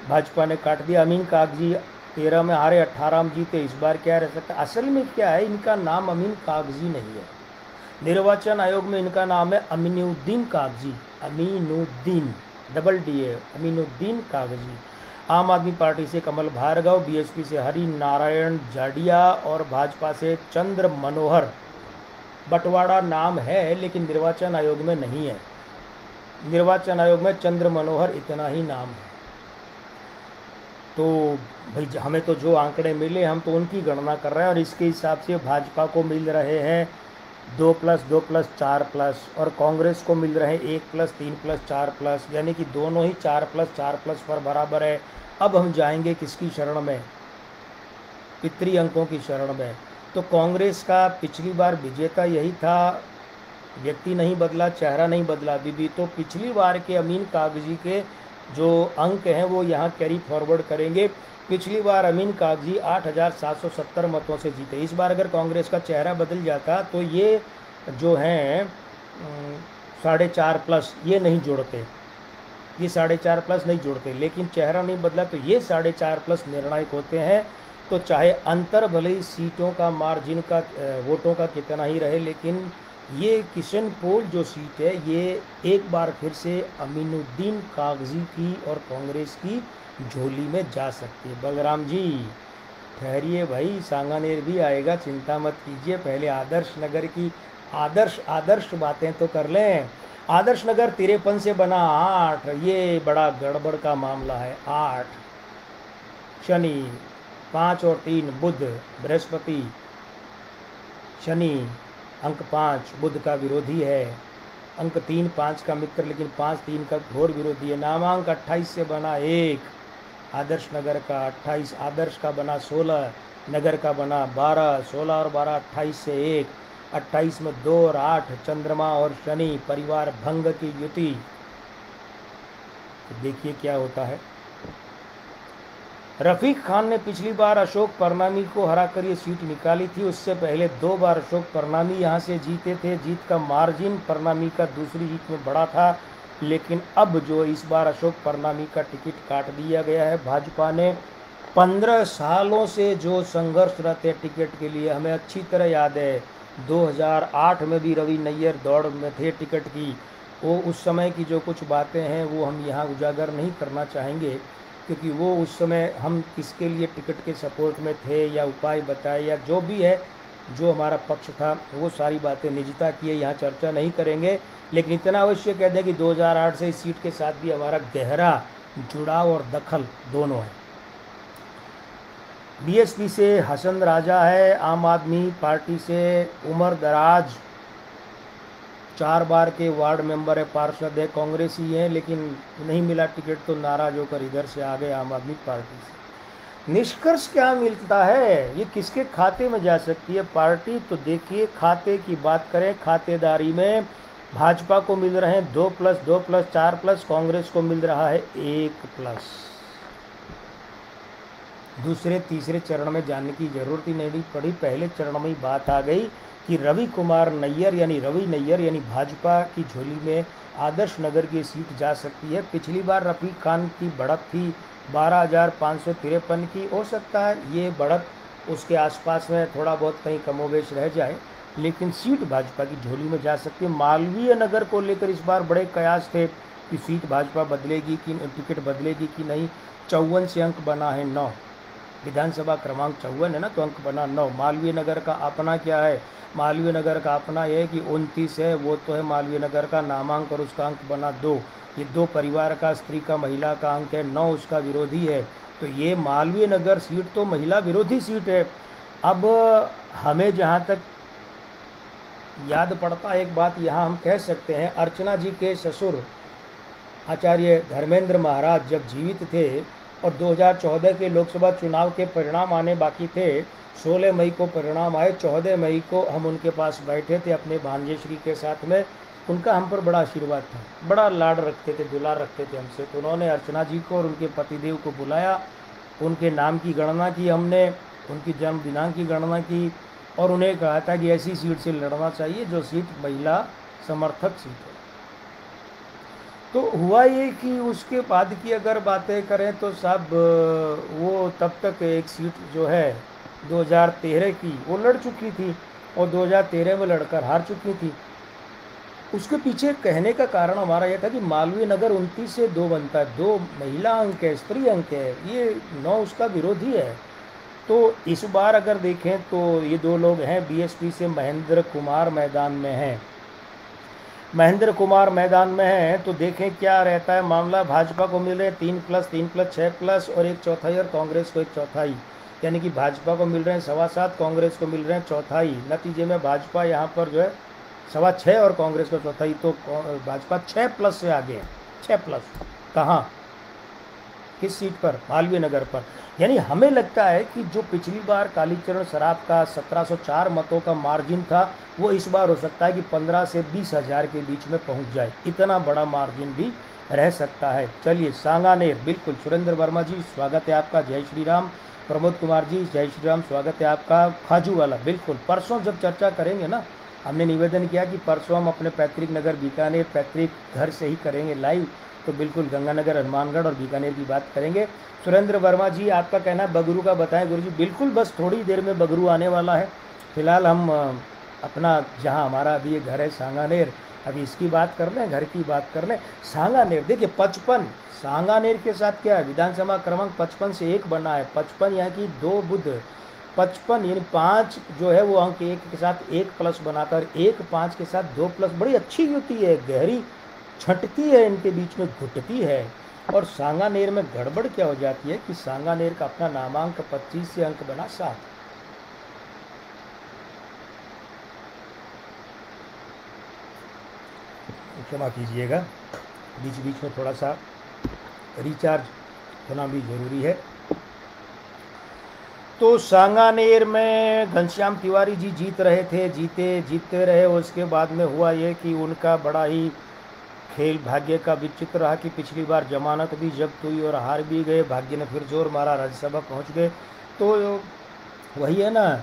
Speaker 1: भाजपा ने काट दिया। अमीन कागजी 13 में हारे, 18 में जीते, इस बार क्या रह सकता है? असल में क्या है, इनका नाम अमीन कागजी नहीं है। निर्वाचन आयोग में इनका नाम है अमीनुद्दीन कागजी, अमीनुद्दीन, डबल डी है, अमीनुद्दीन कागजी। आम आदमी पार्टी से कमल भार्गव, बीएसपी से हरि नारायण जाडिया और भाजपा से चंद्र मनोहर। बंटवाड़ा नाम है लेकिन निर्वाचन आयोग में नहीं है। निर्वाचन आयोग में चंद्र मनोहर इतना ही नाम है। तो भाई हमें तो जो आंकड़े मिले हम तो उनकी गणना कर रहे हैं, और इसके हिसाब से भाजपा को मिल रहे हैं 2+2+, 4+, और कांग्रेस को मिल रहे हैं 1+, 3+, 4+, यानी कि दोनों ही 4+, 4+ पर बराबर है। अब हम जाएंगे किसकी शरण में? पितरी अंकों की शरण में। तो कांग्रेस का पिछली बार विजेता यही था, व्यक्ति नहीं बदला, चेहरा नहीं बदला बीबी। तो पिछली बार के अमीन कागजी के जो अंक हैं वो यहाँ कैरी फॉरवर्ड करेंगे। पिछली बार अमीन कागजी 8,770 मतों से जीते। इस बार अगर कांग्रेस का चेहरा बदल जाता तो ये जो हैं 4.5+ ये नहीं जुड़ते, ये 4.5+ नहीं जुड़ते, लेकिन चेहरा नहीं बदला तो ये 4.5+ निर्णायक होते हैं। तो चाहे अंतर भले ही सीटों का मार्जिन का वोटों का कितना ही रहे, लेकिन ये किशनपोल जो सीट है ये एक बार फिर से अमीनुद्दीन कागजी की और कांग्रेस की झोली में जा सकती है। बलराम जी ठहरिए भाई, सांगानेर भी आएगा, चिंता मत कीजिए। पहले आदर्श नगर की आदर्श बातें तो कर लें। आदर्श नगर 53 से बना 8, ये बड़ा गड़बड़ का मामला है। 8 शनि, 5 और 3 बुध, बृहस्पति, शनि, अंक 5 बुध का विरोधी है, अंक 3 5 का मित्र, लेकिन 5 3 का घोर विरोधी है। नामांक 28 से बना 1, आदर्श नगर का 28, आदर्श का बना 16, नगर का बना 12, 16 और 12 28 से 1, 28 में 2 और 8, चंद्रमा और शनि, परिवार भंग की युति। तो देखिए क्या होता है। रफीक खान ने पिछली बार अशोक परनामी को हराकर ये सीट निकाली थी। उससे पहले 2 बार अशोक परनामी यहाँ से जीते थे। जीत का मार्जिन परनामी का दूसरी जीत में बड़ा था, लेकिन अब जो इस बार अशोक परनामी का टिकट काट दिया गया है भाजपा ने। 15 सालों से जो संघर्ष रहते टिकट के लिए, हमें अच्छी तरह याद है 2008 में भी रवि नैयर दौड़ में थे टिकट की। वो उस समय की जो कुछ बातें हैं वो हम यहाँ उजागर नहीं करना चाहेंगे, क्योंकि वो उस समय हम किसके लिए टिकट के सपोर्ट में थे या उपाय बताए या जो भी है, जो हमारा पक्ष था, वो सारी बातें निजता की है, यहाँ चर्चा नहीं करेंगे। लेकिन इतना अवश्य कह दें कि 2008 से इस सीट के साथ भी हमारा गहरा जुड़ाव और दखल दोनों है। बीएसपी से हसन राजा है, आम आदमी पार्टी से उमर दराज 4 बार के वार्ड मेंबर है, पार्षद है, कांग्रेसी हैं, लेकिन नहीं मिला टिकट तो नाराज होकर इधर से आ गए आम आदमी पार्टी से। निष्कर्ष क्या मिलता है, ये किसके खाते में जा सकती है पार्टी? तो देखिए, खाते की बात करें, खातेदारी में भाजपा को मिल रहे हैं 2+, 2+, 4+, कांग्रेस को मिल रहा है 1+। दूसरे तीसरे चरण में जाने की जरूरत ही नहीं पड़ी, पहले चरण में ही बात आ गई कि रवि नैयर यानी भाजपा की झोली में आदर्श नगर की सीट जा सकती है। पिछली बार रफीक खान की बढ़त थी 12,553 की। हो सकता है ये बढ़त उसके आसपास में थोड़ा बहुत कहीं कमोवेश रह जाए, लेकिन सीट भाजपा की झोली में जा सकती है। मालवीय नगर को लेकर इस बार बड़े कयास थे कि सीट भाजपा बदलेगी कि टिकट बदलेगी कि नहीं। 54 से अंक बना है 9, विधानसभा क्रमांक 54 है ना, तो अंक बना 9। मालवीय नगर का अपना क्या है? मालवीय नगर का अपना यह है कि 29 है, वो तो है मालवीय नगर का नामांक, और उसका अंक बना 2। ये 2 परिवार का, स्त्री का, महिला का अंक है। 9 उसका विरोधी है, तो ये मालवीय नगर सीट तो महिला विरोधी सीट है। अब हमें जहाँ तक याद पड़ता है एक बात यहाँ हम कह सकते हैं, अर्चना जी के ससुर आचार्य धर्मेंद्र महाराज जब जीवित थे और 2014 के लोकसभा चुनाव के परिणाम आने बाकी थे, 16 मई को परिणाम आए, 14 मई को हम उनके पास बैठे थे अपने भांजे श्री के साथ में। उनका हम पर बड़ा आशीर्वाद था, बड़ा लाड रखते थे, दुलार रखते थे हमसे। तो उन्होंने अर्चना जी को और उनके पतिदेव को बुलाया, उनके नाम की गणना की हमने, उनकी जन्म दिनांक की गणना की, और उन्हें कहा था कि ऐसी सीट से लड़ना चाहिए जो सीट महिला समर्थक सीट है। तो हुआ ये कि उसके बाद की अगर बातें करें तो साहब वो तब तक एक सीट जो है 2013 की वो लड़ चुकी थी, और 2013 में लड़कर हार चुकी थी। उसके पीछे कहने का कारण हमारा यह था कि मालवीय नगर 29 से 2 बनता है, 2 महिला अंक है, स्त्री अंक है, ये 9 उसका विरोधी है। तो इस बार अगर देखें तो ये 2 लोग हैं बीएसपी से, महेंद्र कुमार मैदान में हैं, महेंद्र कुमार मैदान में हैं। तो देखें क्या रहता है मामला। भाजपा को मिल रहे 3+, 3+, 6+, और 1/4, और कांग्रेस को 1/4, यानी कि भाजपा को मिल रहे हैं 7.25, कांग्रेस को मिल रहे हैं 1/4। नतीजे में भाजपा यहाँ पर जो है 6.25 और कांग्रेस को 1/4, तो भाजपा 6+ से आगे है। 6+, कहाँ, किस सीट पर? मालवीय नगर पर। यानी हमें लगता है कि जो पिछली बार कालीचरण सराफ का 1704 मतों का मार्जिन था, वो इस बार हो सकता है कि 15 से 20 हज़ार के बीच में पहुंच जाए। इतना बड़ा मार्जिन भी रह सकता है। चलिए सांगानेर, बिल्कुल सुरेंद्र वर्मा जी स्वागत है आपका, जय श्री राम। प्रमोद कुमार जी जय श्री राम, स्वागत है आपका। खाजू वाला, बिल्कुल परसों जब चर्चा करेंगे ना, हमने निवेदन किया कि परसों हम अपने पैतृक नगर बीकानेर, पैतृक घर से ही करेंगे लाइव, तो बिल्कुल गंगानगर, हनुमानगढ़ और बीकानेर की बात करेंगे। सुरेंद्र वर्मा जी आपका कहना है बगरू का बताएं गुरु जी। बिल्कुल, बस थोड़ी देर में बगरू आने वाला है। फिलहाल हम अपना जहां हमारा अभी ये घर है सांगानेर, अभी इसकी बात कर लें, घर की बात कर लें। सांगानेर देखिए 55, सांगानेर के साथ क्या है, विधानसभा क्रमांक 55 से एक बना है। 55 यहाँ की 2 बुध, 55 यानी 5 जो है वो अंक 1 के साथ 1 प्लस बनाकर 1 5 के साथ 2 प्लस, बड़ी अच्छी युति है, गहरी छटती है, इनके बीच में घुटती है। और सांगानेर में गड़बड़ क्या हो जाती है कि सांगानेर का अपना नामांक 25 से अंक बना 7। क्षमा कीजिएगा, बीच बीच में थोड़ा सा रिचार्ज होना भी जरूरी है। तो सांगानेर में घनश्याम तिवारी जी जीत रहे थे, जीतते रहे। उसके बाद में हुआ ये कि उनका बड़ा ही खेल भाग्य का विचित्र रहा कि पिछली बार जमानत भी जब्त हुई और हार भी गए, भाग्य ने फिर जोर मारा, राज्यसभा पहुंच गए। तो वही है ना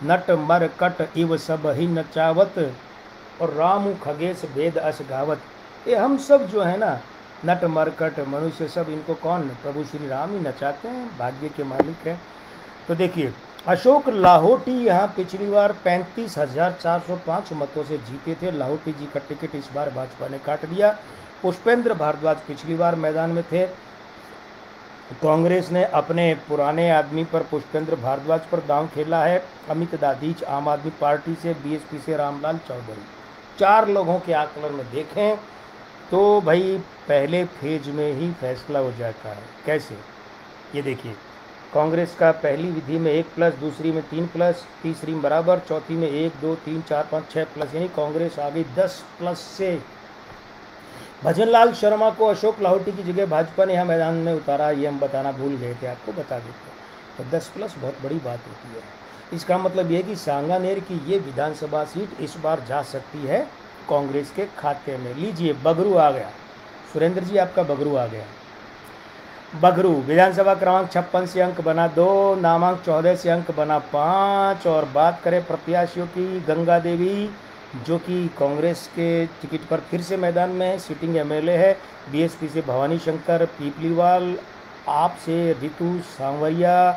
Speaker 1: नट मर कट इव सब ही नचावत और रामू खगेश वेद अस गावत। ये हम सब जो है ना, नट मरकट मनुष्य सब, इनको कौन, प्रभु श्री राम ही नचाते हैं, भाग्य के मालिक हैं। तो देखिए अशोक लाहोटी यहाँ पिछली बार 35,405 मतों से जीते थे। लाहोटी जी का टिकट इस बार भाजपा ने काट दिया। पुष्पेंद्र भारद्वाज पिछली बार मैदान में थे, कांग्रेस ने अपने पुराने आदमी पर, पुष्पेंद्र भारद्वाज पर दांव खेला है। अमित दादीच आम आदमी पार्टी से, बीएसपी से रामलाल चौधरी, 4 लोगों के आकलन में देखें तो भाई पहले फेज में ही फैसला हो जाता है। कैसे, ये देखिए, कांग्रेस का पहली विधि में 1 प्लस, दूसरी में 3 प्लस, तीसरी में बराबर, चौथी में 1 2 3 4 5 6 प्लस, यानी कांग्रेस आ गई 10 प्लस से। भजनलाल शर्मा को अशोक लाहोटी की जगह भाजपा ने यहाँ मैदान में उतारा, ये हम बताना भूल गए थे, आपको बता देते। तो 10 प्लस बहुत बड़ी बात होती है। इसका मतलब ये है कि सांगानेर की ये विधानसभा सीट इस बार जा सकती है कांग्रेस के खाते में। लीजिए बगरू आ गया, सुरेंद्र जी आपका बगरू आ गया। बगरू विधानसभा क्रमांक 56 से अंक बना 2, नामांक 14 से अंक बना 5। और बात करें प्रत्याशियों की, गंगा देवी जो कि कांग्रेस के टिकट पर फिर से मैदान में है, सिटिंग एमएलए है। बीएसपी से भवानी शंकर पीपलीवाल, आप से रितु सांवरिया,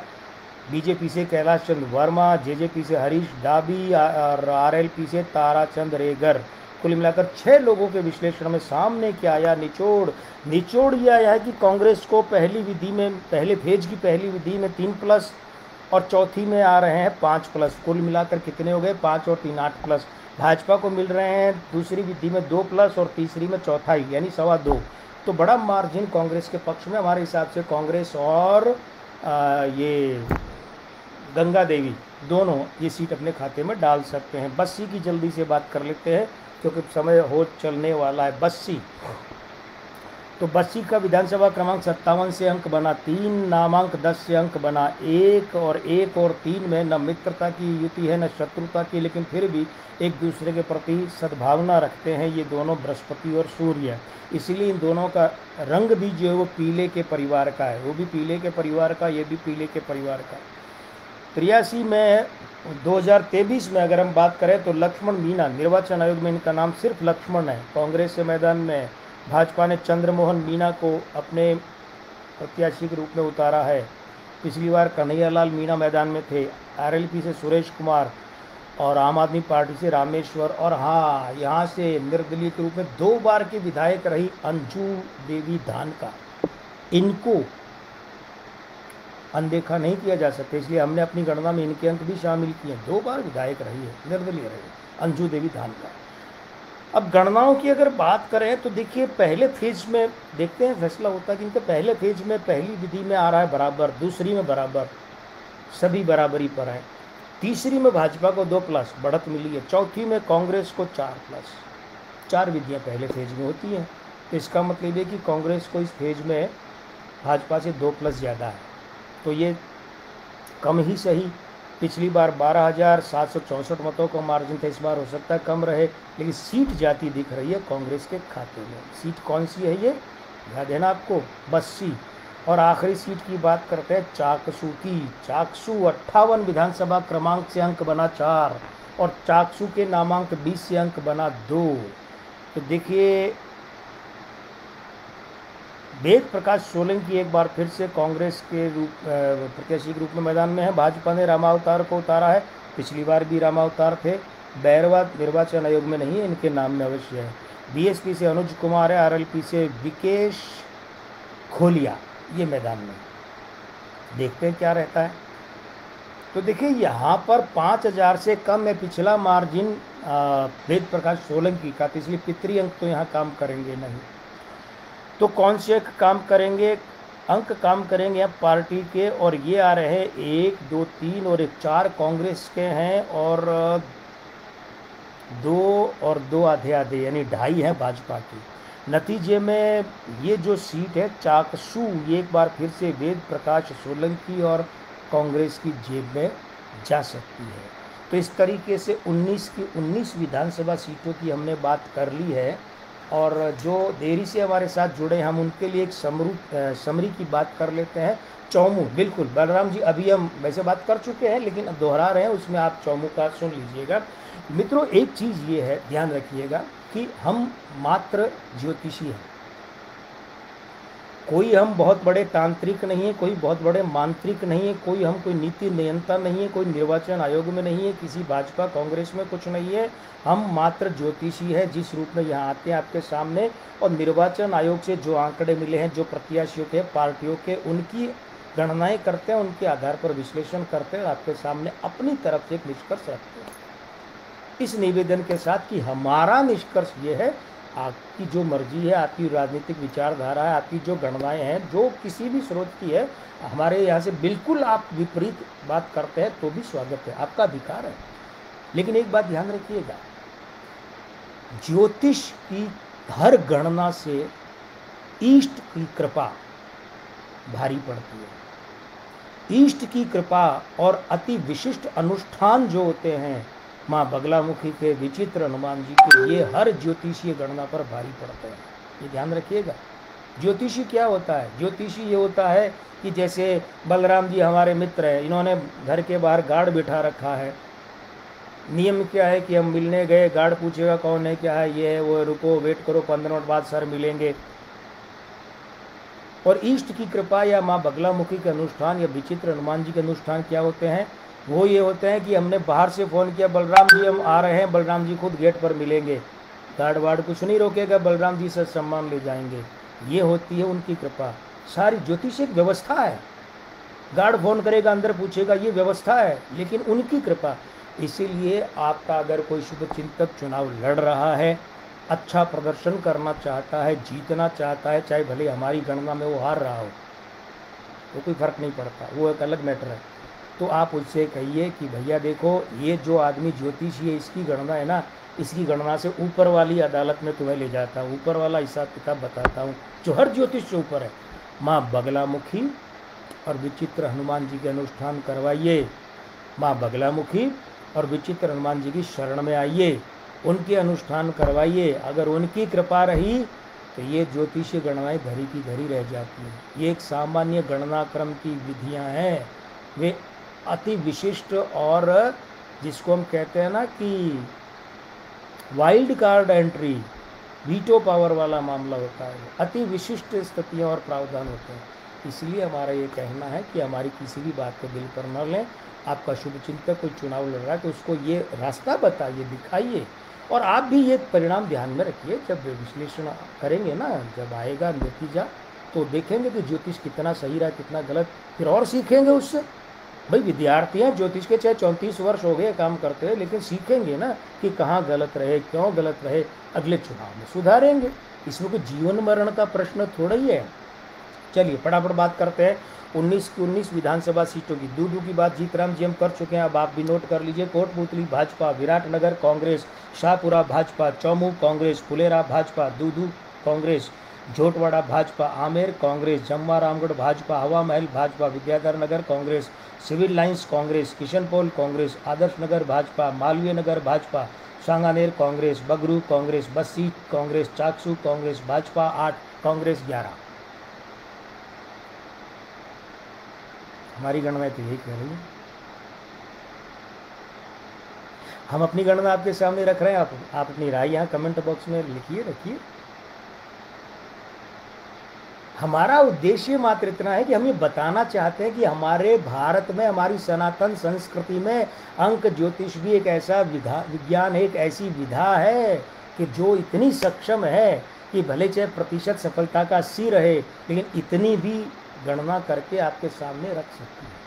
Speaker 1: बीजेपी से कैलाश चंद्र वर्मा, जेजेपी से हरीश डाबी और आरएलपी से ताराचंद रेगर। कुल मिलाकर 6 लोगों के विश्लेषण में सामने क्या आया, निचोड़ ये आया है कि कांग्रेस को पहली विधि में, पहले फेज की पहली विधि में 3 प्लस और चौथी में आ रहे हैं 5 प्लस। कुल मिलाकर कितने हो गए, 5 और 3 8 प्लस। भाजपा को मिल रहे हैं दूसरी विधि में 2 प्लस और तीसरी में चौथाई यानी 2.25। तो बड़ा मार्जिन कांग्रेस के पक्ष में। हमारे हिसाब से कांग्रेस और ये गंगा देवी दोनों ये सीट अपने खाते में डाल सकते हैं। बस्सी की जल्दी से बात कर लेते हैं क्योंकि समय हो चलने वाला है। बस्सी, तो बस्सी का विधानसभा क्रमांक 57 से अंक बना 3, नामांक 10 से अंक बना 1। और 1 और 3 में न मित्रता की युति है न शत्रुता की, लेकिन फिर भी एक दूसरे के प्रति सद्भावना रखते हैं ये दोनों, बृहस्पति और सूर्य। इसीलिए इन दोनों का रंग भी जो है वो पीले के परिवार का है, वो भी पीले के परिवार का, ये भी पीले के परिवार का। 83 में 2023 में अगर हम बात करें तो लक्ष्मण मीणा, निर्वाचन आयोग में इनका नाम सिर्फ लक्ष्मण है। कांग्रेस से मैदान में भाजपा ने चंद्रमोहन मीणा को अपने प्रत्याशी के रूप में उतारा है। पिछली बार कन्हैयालाल मीणा मैदान में थे। आरएलपी से सुरेश कुमार और आम आदमी पार्टी से रामेश्वर, और हाँ यहाँ से निर्दलीय के रूप में 2 बार की विधायक रही अंजू देवी धानका। इनको अनदेखा नहीं किया जा सकता, इसलिए हमने अपनी गणना में इनके अंक भी शामिल किए। 2 बार विधायक रही है, निर्दलीय रही अंजू देवी धानका। अब गणनाओं की अगर बात करें तो देखिए पहले फेज में देखते हैं फैसला होता है कि इनके पहले फेज में पहली विधि में आ रहा है बराबर, दूसरी में बराबर, सभी बराबरी पर हैं। तीसरी में भाजपा को 2 प्लस बढ़त मिली है। चौथी में कांग्रेस को 4 प्लस। 4 विधियां पहले फेज में होती हैं, तो इसका मतलब है कि कांग्रेस को इस फेज में भाजपा से 2 प्लस ज़्यादा है। तो ये कम ही सही पिछली बार 12,764 मतों का मार्जिन था, इस बार हो सकता है कम रहे, लेकिन सीट जाती दिख रही है कांग्रेस के खाते में। सीट कौन सी है ये याद है ना आपको, 82। और आखिरी सीट की बात करते हैं चाकसू की। चाकसू 58 विधानसभा क्रमांक से अंक बना 4 और चाकसू के नामांक 20 से अंक बना 2। तो देखिए वेद प्रकाश सोलंकी एक बार फिर से कांग्रेस के प्रत्याशी के रूप में मैदान में है। भाजपा ने रामावतार को उतारा है, पिछली बार भी रामावतार थे। बैरवा निर्वाचन आयोग में नहीं है, इनके नाम में अवश्य है। बीएसपी से अनुज कुमार है, आरएलपी से विकेश खोलिया ये मैदान में। देखते हैं क्या रहता है। तो देखिए यहाँ पर 5,000 से कम है पिछला मार्जिन वेद प्रकाश सोलंकी का, तो इसलिए पितरी अंक तो यहाँ काम करेंगे नहीं। तो कौन से काम करेंगे, अंक काम करेंगे अब पार्टी के, और ये आ रहे हैं 1, 2, 3 और 1, 4 कांग्रेस के हैं और 2 और 2 आधे आधे यानी 2.5 हैं भाजपा की। नतीजे में ये जो सीट है चाकसू, ये एक बार फिर से वेद प्रकाश सोलंकी और कांग्रेस की जेब में जा सकती है। तो इस तरीके से 19 की 19 विधानसभा सीटों की हमने बात कर ली है। और जो देरी से हमारे साथ जुड़े हम उनके लिए एक समरी की बात कर लेते हैं। चौमू, बिल्कुल बलराम जी अभी हम वैसे बात कर चुके हैं लेकिन अब दोहरा रहे हैं, उसमें आप चौमू का सुन लीजिएगा। मित्रों एक चीज़ ये है, ध्यान रखिएगा कि हम मात्र ज्योतिषी हैं, कोई हम बहुत बड़े तांत्रिक नहीं है, कोई बहुत बड़े मांत्रिक नहीं है, कोई नीति नियंता नहीं है, कोई निर्वाचन आयोग में नहीं है, किसी भाजपा कांग्रेस में कुछ नहीं है। हम मात्र ज्योतिषी है, जिस रूप में यहाँ आते हैं आपके सामने, और निर्वाचन आयोग से जो आंकड़े मिले हैं, जो प्रत्याशियों के, पार्टियों के, उनकी गणनाएं करते हैं, उनके आधार पर विश्लेषण करते हैं, आपके सामने अपनी तरफ से एक निष्कर्ष रखते हैं, इस निवेदन के साथ कि हमारा निष्कर्ष ये है, आपकी जो मर्जी है, आपकी राजनीतिक विचारधारा है, आपकी जो गणनाएं हैं, जो किसी भी स्रोत की है, हमारे यहाँ से बिल्कुल आप विपरीत बात करते हैं तो भी स्वागत है, आपका अधिकार है। लेकिन एक बात ध्यान रखिएगा, ज्योतिष की हर गणना से ईष्ट की कृपा भारी पड़ती है। ईष्ट की कृपा और अति विशिष्ट अनुष्ठान जो होते हैं माँ बगलामुखी के, विचित्र हनुमान जी के, ये हर ज्योतिषीय गणना पर भारी पड़ते हैं, ये ध्यान रखिएगा। ज्योतिषी क्या होता है, ज्योतिषी ये होता है कि जैसे बलराम जी हमारे मित्र हैं, इन्होंने घर के बाहर गार्ड बिठा रखा है। नियम क्या है कि हम मिलने गए, गार्ड पूछेगा कौन है, क्या है, ये है, वो, रुको वेट करो, 15 मिनट बाद सर मिलेंगे। और इष्ट की कृपा या माँ बगलामुखी के अनुष्ठान या विचित्र हनुमान जी के अनुष्ठान क्या होते हैं, वो ये होते हैं कि हमने बाहर से फ़ोन किया, बलराम जी हम आ रहे हैं, बलराम जी खुद गेट पर मिलेंगे, गार्ड वार्ड कुछ नहीं रोकेगा, बलराम जी से सम्मान ले जाएंगे। ये होती है उनकी कृपा। सारी ज्योतिषिक व्यवस्था है, गार्ड फोन करेगा, अंदर पूछेगा, ये व्यवस्था है, लेकिन उनकी कृपा। इसीलिए आपका अगर कोई शुभ चिंतक चुनाव लड़ रहा है, अच्छा प्रदर्शन करना चाहता है, जीतना चाहता है, चाहे भले हमारी गणना में वो हार रहा हो, तो कोई फर्क नहीं पड़ता, वो एक अलग मैटर है। तो आप उससे कहिए कि भैया देखो, ये जो आदमी ज्योतिषी है, इसकी गणना है ना, इसकी गणना से ऊपर वाली अदालत में तुम्हें ले जाता हूँ, ऊपर वाला हिसाब किताब बताता हूँ, जो हर ज्योतिष से ऊपर है। माँ बगलामुखी और विचित्र हनुमान जी के अनुष्ठान करवाइए, माँ बगलामुखी और विचित्र हनुमान जी की शरण में आइए, उनके अनुष्ठान करवाइए। अगर उनकी कृपा रही तो ये ज्योतिषीय गणनाएँ धरी की धरी रह जाती हैं। ये एक सामान्य गणना क्रम की विधियाँ हैं, वे अति विशिष्ट और जिसको हम कहते हैं ना कि wild card entry, veto power वाला मामला होता है, अति विशिष्ट स्थितियाँ और प्रावधान होते हैं। इसलिए हमारा ये कहना है कि हमारी किसी भी बात को दिल पर न लें। आपका शुभ चिंतक कोई चुनाव लड़ रहा है तो उसको ये रास्ता बताइए, दिखाइए, और आप भी ये परिणाम ध्यान में रखिए। जब विश्लेषण करेंगे ना, जब आएगा नतीजा, तो देखेंगे कि ज्योतिष कितना सही रहा, कितना गलत, फिर और सीखेंगे उससे। भाई विद्यार्थी हैं ज्योतिष के, चाहे 34 वर्ष हो गए काम करते हैं, लेकिन सीखेंगे ना कि कहाँ गलत रहे, क्यों गलत रहे, अगले चुनाव में सुधारेंगे। इसमें कोई जीवन मरण का प्रश्न थोड़ा ही है। चलिए फटाफट बात करते हैं 19 की 19 विधानसभा सीटों की। दूदू की बात जीतराम जी हम कर चुके हैं, अब आप भी नोट कर लीजिए। कोटपुतली भाजपा, विराटनगर कांग्रेस, शाहपुरा भाजपा, चौमू कांग्रेस, फुलेरा भाजपा, दूदू कांग्रेस, झोटवाड़ा भाजपा आमेर, कांग्रेस जम्वा रामगढ़, भाजपा हवा महल, भाजपा विद्याधर नगर, कांग्रेस सिविल लाइंस, कांग्रेस किशनपोल, कांग्रेस आदर्श नगर, भाजपा मालवीय नगर, भाजपा सांगानेर, कांग्रेस बगरू, कांग्रेस बस्सी, कांग्रेस चाकसू, कांग्रेस भाजपा 8, कांग्रेस 11। हमारी गणना तो यही कह रही है। हम अपनी गणना आपके सामने रख रहे हैं, आप अपनी राय यहाँ कमेंट बॉक्स में लिखिए, रखिए। हमारा उद्देश्य मात्र इतना है कि हम ये बताना चाहते हैं कि हमारे भारत में, हमारी सनातन संस्कृति में अंक ज्योतिष भी एक ऐसा विज्ञान, एक ऐसी विधा है कि जो इतनी सक्षम है कि भले चाहे प्रतिशत सफलता का 80 रहे, लेकिन इतनी भी गणना करके आपके सामने रख सकती है।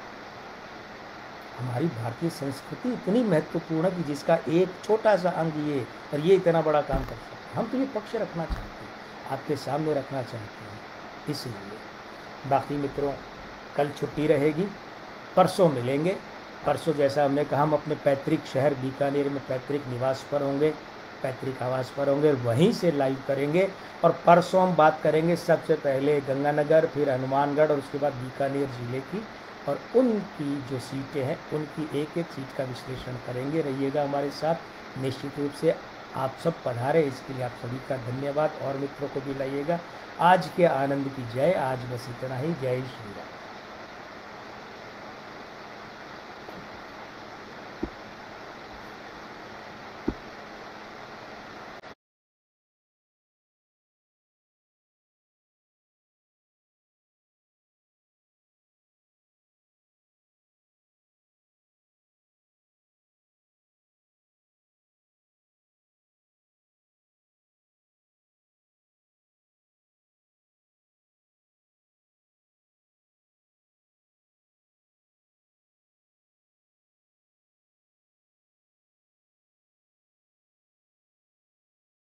Speaker 1: हमारी भारतीय संस्कृति इतनी महत्वपूर्ण है कि जिसका एक छोटा सा अंग ये, और ये इतना बड़ा काम कर सकते हैं। हम तो ये पक्ष रखना चाहते हैं, आपके सामने रखना चाहते हैं, इसलिए। बाकी मित्रों, कल छुट्टी रहेगी, परसों मिलेंगे। परसों जैसा हमने कहा, हम अपने पैतृक शहर बीकानेर में पैतृक निवास पर होंगे, पैतृक आवास पर होंगे, वहीं से लाइव करेंगे। और परसों हम बात करेंगे सबसे पहले गंगानगर, फिर हनुमानगढ़, और उसके बाद बीकानेर ज़िले की, और उनकी जो सीटें हैं उनकी एक एक सीट का विश्लेषण करेंगे। रहिएगा हमारे साथ, निश्चित रूप से आप सब पधारे, इसके लिए आप सभी का धन्यवाद, और मित्रों को भी लाइएगा। आज के आनंद की जय। आज बस इतना ही। जय श्री राम।